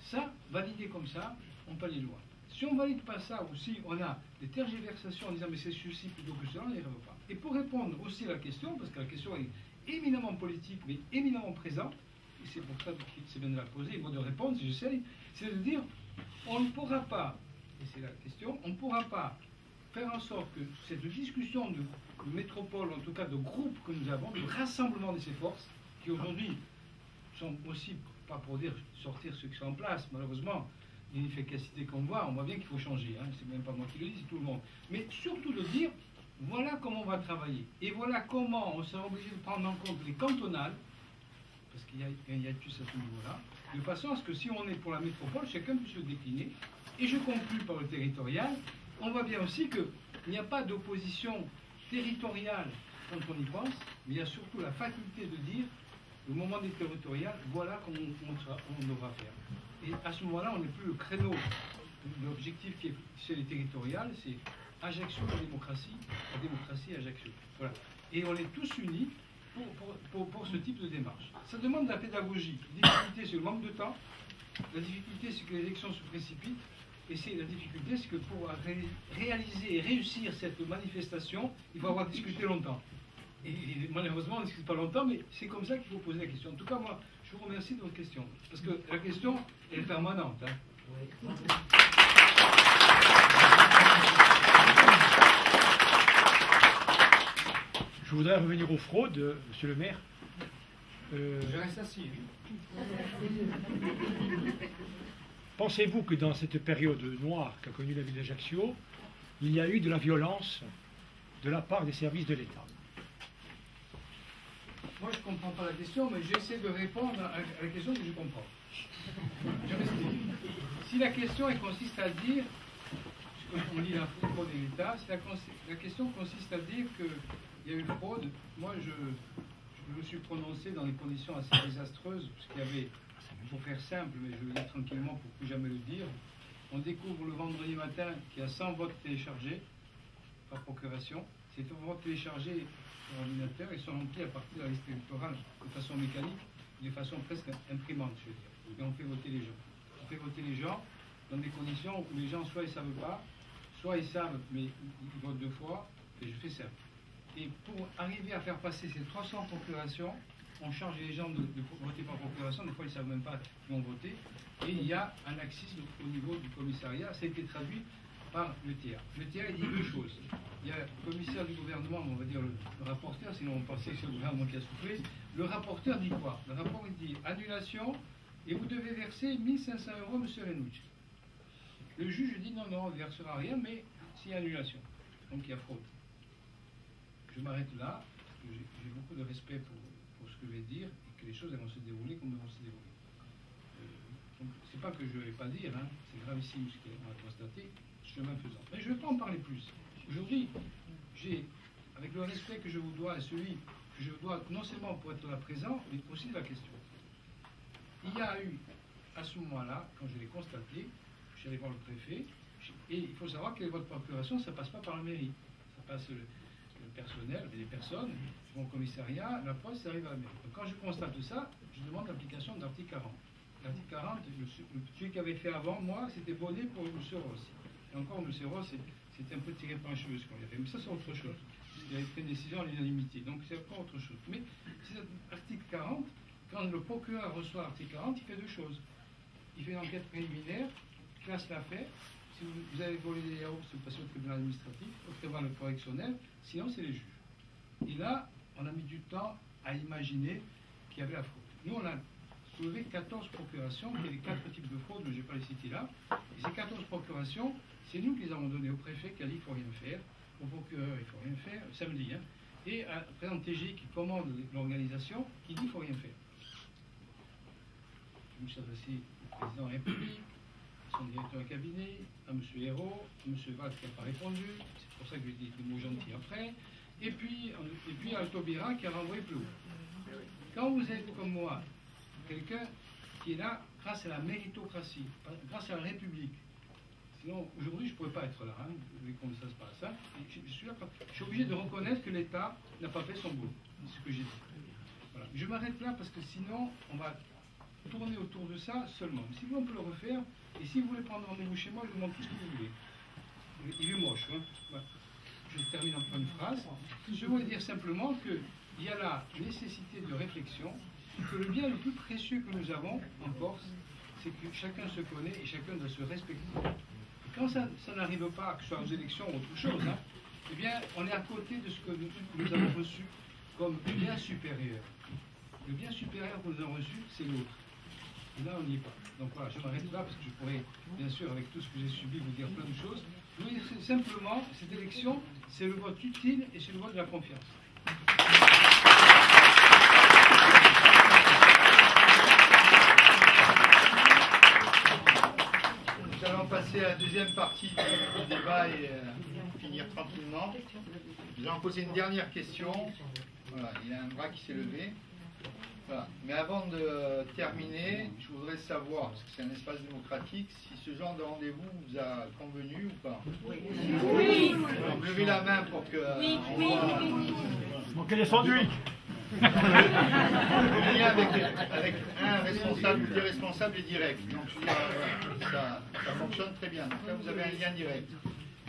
Ça, validé comme ça, on peut aller loin. Si on ne valide pas ça, ou si on a des tergiversations en disant mais c'est ceci plutôt que cela, on n'y arrive pas. Et pour répondre aussi à la question, parce que la question est éminemment politique mais éminemment présente, et c'est pour ça que c'est bien de la poser, et moi de répondre si j'essaye, c'est de dire on ne pourra pas, et c'est la question, on ne pourra pas faire en sorte que cette discussion de métropole, en tout cas de groupe que nous avons, de rassemblement de ces forces, qui aujourd'hui sont aussi, pas pour dire sortir ceux qui sont en place, malheureusement, l'inefficacité qu'on voit, on voit bien qu'il faut changer, hein, c'est même pas moi qui le dis, c'est tout le monde. Mais surtout de dire, voilà comment on va travailler, et voilà comment on sera obligé de prendre en compte les cantonales, parce qu'il y a un hiatus à ce niveau-là, de façon à ce que si on est pour la métropole, chacun puisse le décliner. Et je conclue par le territorial. On voit bien aussi qu'il n'y a pas d'opposition territoriale quand on y pense, mais il y a surtout la faculté de dire, au moment des territoriales, voilà comment on devra faire. Et à ce moment-là, on n'est plus le créneau. L'objectif qui est chez les territoriales, c'est Ajaccio, la démocratie Ajaccio. Voilà. Et on est tous unis pour ce type de démarche. Ça demande de la pédagogie. La difficulté, c'est le manque de temps. La difficulté, c'est que les élections se précipitent. Et la difficulté, c'est que pour réaliser et réussir cette manifestation, il faut avoir discuté longtemps. Et malheureusement, on ne discute pas longtemps, mais c'est comme ça qu'il faut poser la question. En tout cas, moi, je vous remercie de votre question. Parce que la question, elle est permanente. Hein. Oui. Je voudrais revenir aux fraudes, monsieur le maire. Je reste assis. Pensez-vous que dans cette période noire qu'a connue la ville d'Ajaccio, il y a eu de la violence de la part des services de l'État? Moi, je ne comprends pas la question, mais j'essaie de répondre à la question que je comprends. Je m'explique. Si la question consiste à dire, on lit la fraude de l'État, si la question consiste à dire qu'il y a eu fraude, moi, je me suis prononcé dans des conditions assez désastreuses, puisqu'il y avait, pour faire simple, mais je le dis tranquillement pour plus jamais le dire, on découvre le vendredi matin qu'il y a 100 votes téléchargés par procuration. Ces votes téléchargés sur ordinateur, ils sont remplis à partir de la liste électorale de façon mécanique, de façon presque imprimante, je veux dire. Et on fait voter les gens. On fait voter les gens dans des conditions où les gens, soit ils ne savent pas, soit ils savent, mais ils votent deux fois, et je fais simple. Et pour arriver à faire passer ces 300 procurations, on charge les gens de voter par procuration, des fois ils ne savent même pas qui ont voté, et il y a un laxisme au niveau du commissariat, ça a été traduit par le tiers. Le tiers, il dit deux choses. Il y a le commissaire du gouvernement, on va dire le rapporteur, sinon on pensait que c'est le gouvernement qui a soufflé. Le rapporteur dit quoi? Le rapport il dit annulation, et vous devez verser 1500 €, monsieur Renouch. Le juge dit non, on ne versera rien, mais s'il y a annulation. Donc il y a fraude. Je m'arrête là, parce que j'ai beaucoup de respect pour ce que je vais dire, et que les choses elles vont se dérouler comme elles vont se dérouler. Donc, c'est pas que je ne vais pas dire, hein, c'est gravissime ce qu'on a constaté, chemin faisant. Mais je ne vais pas en parler plus. Aujourd'hui, j'ai, avec le respect que je vous dois et celui que je vous dois non seulement pour être là présent, mais aussi de la question. Il y a eu, à ce moment-là, quand je l'ai constaté, je suis allé voir le préfet, et il faut savoir que les votes de procuration, ça ne passe pas par la mairie. Ça passe le personnel, les personnes, mon commissariat, la poste, ça arrive à la mairie. Donc quand je constate ça, je demande l'application de l'article 40. L'article 40, celui qui avait fait avant moi, c'était Bonnet pour M. Ross. Et encore, M. Ross, c'était un peu tiré par les cheveux ce qu'on a fait. Mais ça, c'est autre chose. Il avait pris une décision à l'unanimité. Donc, c'est encore autre chose. Mais c'est l'article 40, quand le procureur reçoit l'article 40, il fait deux choses. Il fait une enquête préliminaire, classe l'affaire. Si vous avez volé des yaourts, c'est passé au tribunal administratif, au tribunal correctionnel, sinon, c'est les juges. Et là, on a mis du temps à imaginer qu'il y avait la fraude. Nous, on a soulevé 14 procurations, il y a les 4 types de fraude, mais je ne vais pas les citer là. Et ces 14 procurations, c'est nous qui les avons données au préfet qui a dit qu'il ne faut rien faire, au procureur il ne faut rien faire, samedi, hein, et à président TG qui commande l'organisation qui dit qu'il ne faut rien faire. Je me suis adressé au président de la République, à son directeur de cabinet, à M. Hérault, à M. Valls qui n'a pas répondu, c'est pour ça que je lui ai dit des mots gentils après, et puis à Taubira qui a renvoyé plus haut. Quand vous êtes comme moi, quelqu'un qui est là grâce à la méritocratie, grâce à la République. Sinon, aujourd'hui, je ne pourrais pas être là, hein, vu comment ça se passe. Hein. Je suis obligé de reconnaître que l'État n'a pas fait son boulot. C'est ce que j'ai dit. Voilà. Je m'arrête là parce que sinon, on va tourner autour de ça seulement. Mais si vous, on peut le refaire. Et si vous voulez prendre rendez-vous chez moi, je vous demande tout ce que vous voulez. Il est moche. Hein. Voilà. Je termine en une phrase. Je voulais dire simplement qu'il y a la nécessité de réflexion, que le bien le plus précieux que nous avons en Corse, c'est que chacun se connaît et chacun doit se respecter. Et quand ça n'arrive pas, que ce soit aux élections ou autre chose, hein, eh bien, on est à côté de ce que nous avons reçu comme bien supérieur. Le bien supérieur que nous avons reçu, c'est l'autre. Et là, on n'y est pas. Donc voilà, je m'arrête là parce que je pourrais, bien sûr, avec tout ce que j'ai subi, vous dire plein de choses. Je voulais dire simplement, cette élection, c'est le vote utile et c'est le vote de la confiance. Nous allons passer à la deuxième partie du débat et finir tranquillement. Nous allons poser une dernière question. Voilà, il y a un bras qui s'est levé. Voilà. Mais avant de terminer, je voudrais savoir, parce que c'est un espace démocratique, si ce genre de rendez-vous vous a convenu ou pas. Oui. Donc levez la main pour que... Manquez les sandwichs. Le lien avec un responsable, des responsables est direct. Donc ça fonctionne très bien. Donc là, vous avez un lien direct.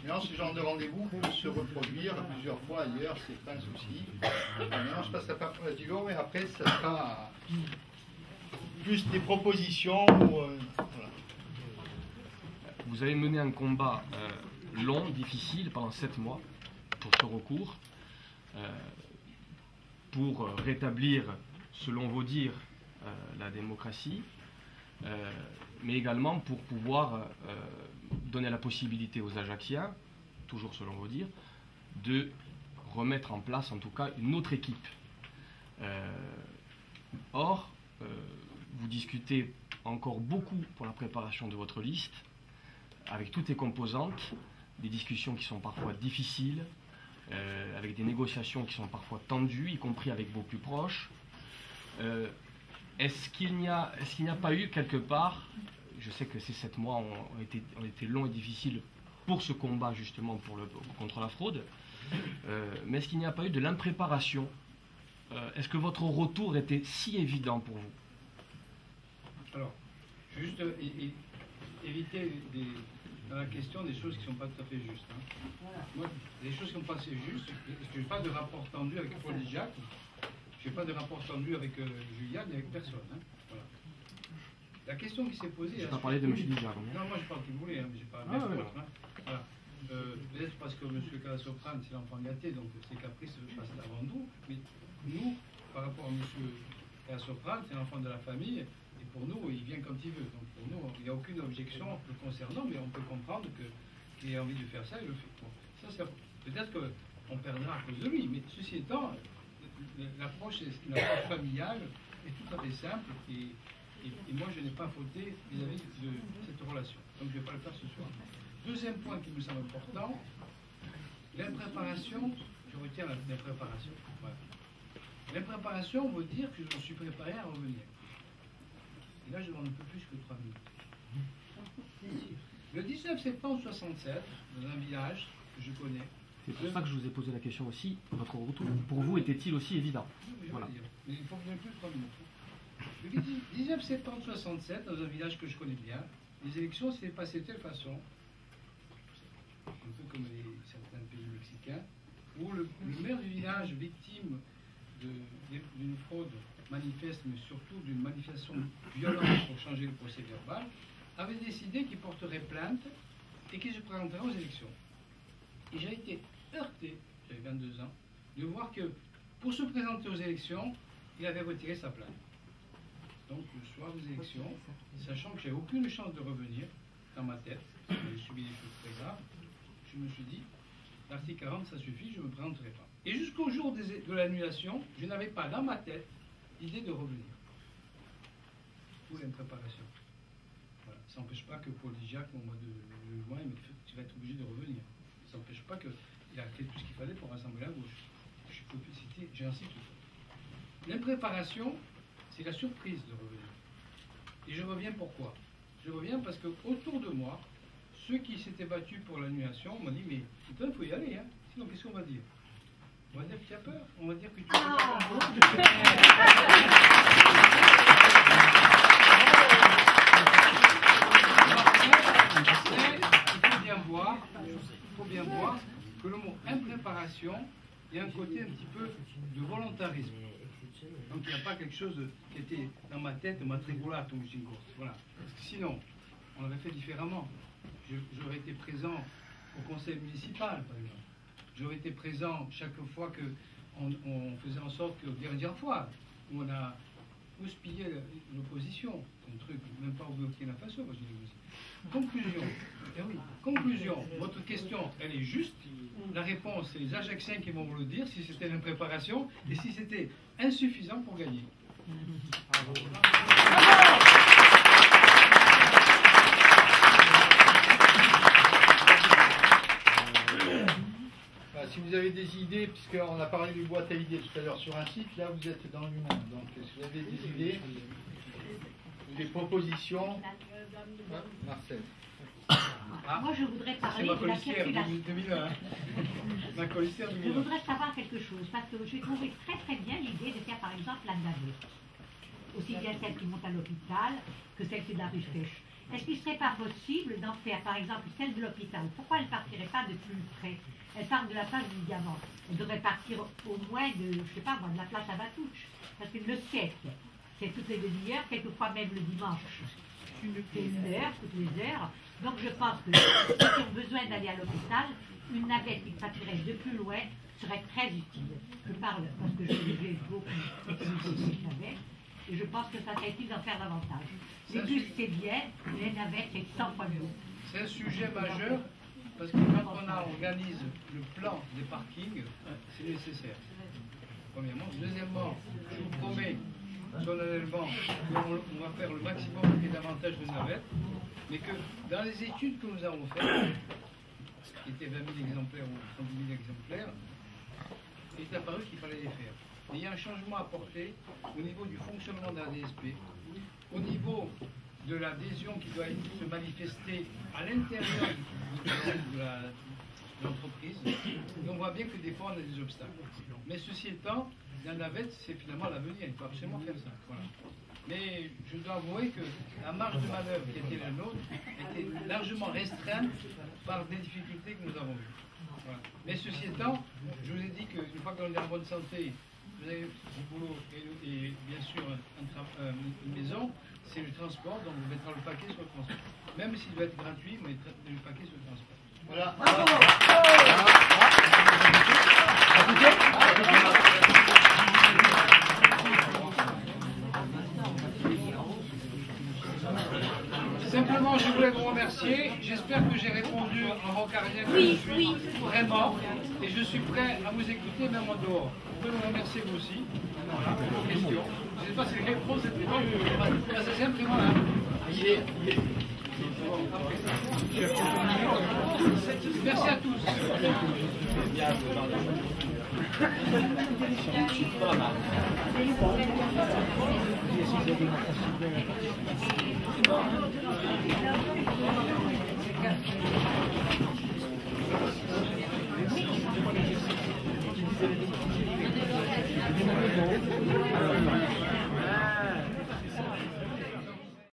Maintenant, ce genre de rendez-vous peut se reproduire plusieurs fois ailleurs, c'est pas un souci. Maintenant, je passe à du long, mais après, ça sera plus des propositions. Voilà. Vous avez mené un combat long, difficile, pendant 7 mois, pour ce recours, pour rétablir, selon vos dires, la démocratie, mais également pour pouvoir donner la possibilité aux Ajacciens, toujours selon vos dires, de remettre en place en tout cas une autre équipe. Or, vous discutez encore beaucoup pour la préparation de votre liste, avec toutes les composantes, des discussions qui sont parfois difficiles, avec des négociations qui sont parfois tendues, y compris avec vos plus proches. Est-ce qu'il n'y a pas eu quelque part, je sais que ces 7 mois ont été longs et difficiles pour ce combat justement contre la fraude, mais est-ce qu'il n'y a pas eu de l'impréparation? Est-ce que votre retour était si évident pour vous? Alors, juste éviter dans la question des choses qui ne sont pas tout à fait justes. Hein. Voilà. Moi, les choses qui ne sont pas assez justes, parce que je n'ai pas de rapport tendu avec Paul et Jacques, je n'ai pas de rapport tendu avec Juliane et avec personne. Hein. Voilà. La question qui s'est posée... Je n'ai pas parlé de M. Dijak. Non, moi je parle que vous voulez, hein, mais je parle d'autres. Hein. Voilà. Peut-être parce que M. Calasoprane, c'est l'enfant gâté, donc ses caprices passent avant nous, mais nous, par rapport à M. Calasoprane, c'est l'enfant de la famille, et pour nous, il vient quand il veut. Donc pour nous, il n'y a aucune objection le concernant, mais on peut comprendre qu'il ait envie de faire ça, il le fait. Bon, ça, peut-être qu'on perdra à cause de lui, mais ceci étant, l'approche familiale, est tout à fait simple et moi je n'ai pas fauté vis-à-vis de cette relation. Donc je ne vais pas le faire ce soir. Deuxième point qui me semble important, l'impréparation, je retiens l'impréparation. Voilà. L'impréparation veut dire que je me suis préparé à revenir. Et là je demande un peu plus que 3 minutes. Le 19 septembre 67, dans un village que je connais. C'est pour ça que je vous ai posé la question aussi. Votre retour, pour vous, était-il aussi évident? Voilà. Mais il faut que je donne plus de 3 minutes. Le 19 septembre 67, dans un village que je connais bien, les élections s'est passées de telle façon, un peu comme certains pays mexicains, où le maire du village, victime d'une fraude manifeste, mais surtout d'une manifestation violente pour changer le procès verbal, avait décidé qu'il porterait plainte et qu'il se présenterait aux élections. Et j'ai été heurté, j'avais 22 ans, de voir que pour se présenter aux élections, il avait retiré sa plainte. Donc le soir des élections, sachant que j'avais aucune chance de revenir dans ma tête, j'avais subi des choses très graves, je me suis dit, l'article 40, ça suffit, je ne me présenterai pas. Et jusqu'au jour de l'annulation, je n'avais pas dans ma tête l'idée de revenir. Pour l'impréparation. Voilà. Ça n'empêche pas que Paul Dijac, au mois de juin, il me dit, tu vas être obligé de revenir. Ça n'empêche pas qu'il a fait tout ce qu'il fallait pour rassembler la gauche. Je peux plus citer, j'ai ainsi tout ça. L'impréparation, c'est la surprise de revenir. Et je reviens pourquoi? Je reviens parce que autour de moi, ceux qui s'étaient battus pour l'annulation m'ont dit, mais putain, il faut y aller, hein. Sinon qu'est-ce qu'on va dire? On va dire que tu as peur, on va dire que tu as il faut bien voir que le mot impréparation, il y a un côté un petit peu de volontarisme. Donc il n'y a pas quelque chose qui était dans ma tête, matricolato, voilà. Parce que sinon, on l'aurait fait différemment. J'aurais été présent au conseil municipal, par exemple. J'aurais été présent chaque fois qu'on faisait en sorte que, dernière fois, où on a houspillé l'opposition, un truc, même pas au Burkina Faso, parce que conclusion, oui, conclusion, votre question, elle est juste. La réponse, c'est les Ajaxiens qui vont vous le dire, si c'était l'impréparation, et si c'était insuffisant pour gagner. Bravo. Si vous avez des idées, puisqu'on a parlé du boîte à idées tout à l'heure sur un site, là vous êtes dans le monde. Donc si vous avez des idées, des propositions, Marcel. Moi je voudrais parler de la circulation. Je voudrais savoir quelque chose, parce que j'ai trouvé très très bien l'idée de faire par exemple la navette. Aussi bien celle qui monte à l'hôpital que celle qui est de la rue Sèche. Est-ce qu'il ne serait pas possible d'en faire par exemple celle de l'hôpital? Pourquoi elle ne partirait pas de plus près? Elle part de la place du Diamant. Elle devrait partir au moins de, je sais pas moi, de la place à Batouche. Parce que le siècle, c'est toutes les demi-heures, quelquefois même le dimanche. C'est une heure, toutes les heures. Donc je pense que ceux qui ont besoin d'aller à l'hôpital, une navette qui partirait de plus loin serait très utile. Je parle parce que j'ai beaucoup utilisé cette navette. Et je pense que ça serait utile d'en faire davantage. Les bus, c'est bien, les navettes, c'est 100 fois mieux. C'est un sujet majeur, parce que quand on organise le plan des parkings, c'est nécessaire. Premièrement. Deuxièmement, je vous promets solennellement qu'on va faire le maximum et davantage de navettes, mais que dans les études que nous avons faites, qui étaient 20 000 exemplaires ou 30 000 exemplaires, il est apparu qu'il fallait les faire. Et il y a un changement à apporter au niveau du fonctionnement de la DSP, au niveau de l'adhésion qui doit se manifester à l'intérieur de l'entreprise. Et on voit bien que des fois on a des obstacles. Mais ceci étant, la navette, c'est finalement l'avenir, il faut absolument faire ça. Voilà. Mais je dois avouer que la marge de manœuvre qui était la nôtre était largement restreinte par des difficultés que nous avons eues. Voilà. Mais ceci étant, je vous ai dit qu'une fois qu'on est en bonne santé, vous avez du boulot et bien sûr une maison, c'est le transport, donc vous mettrez le paquet sur le transport. Même s'il doit être gratuit, vous mettrez le paquet sur le transport. Voilà. Simplement, je voulais vous remercier. J'espère que j'ai répondu en rocarien que Oui, je suis oui. vraiment. Et je suis prêt à vous écouter, même en dehors. Vous pouvez me remercier vous aussi. Voilà, pour vos questions. Je ne sais pas si les réponses étaient bonnes. C'est simplement là. Merci à tous. Merci.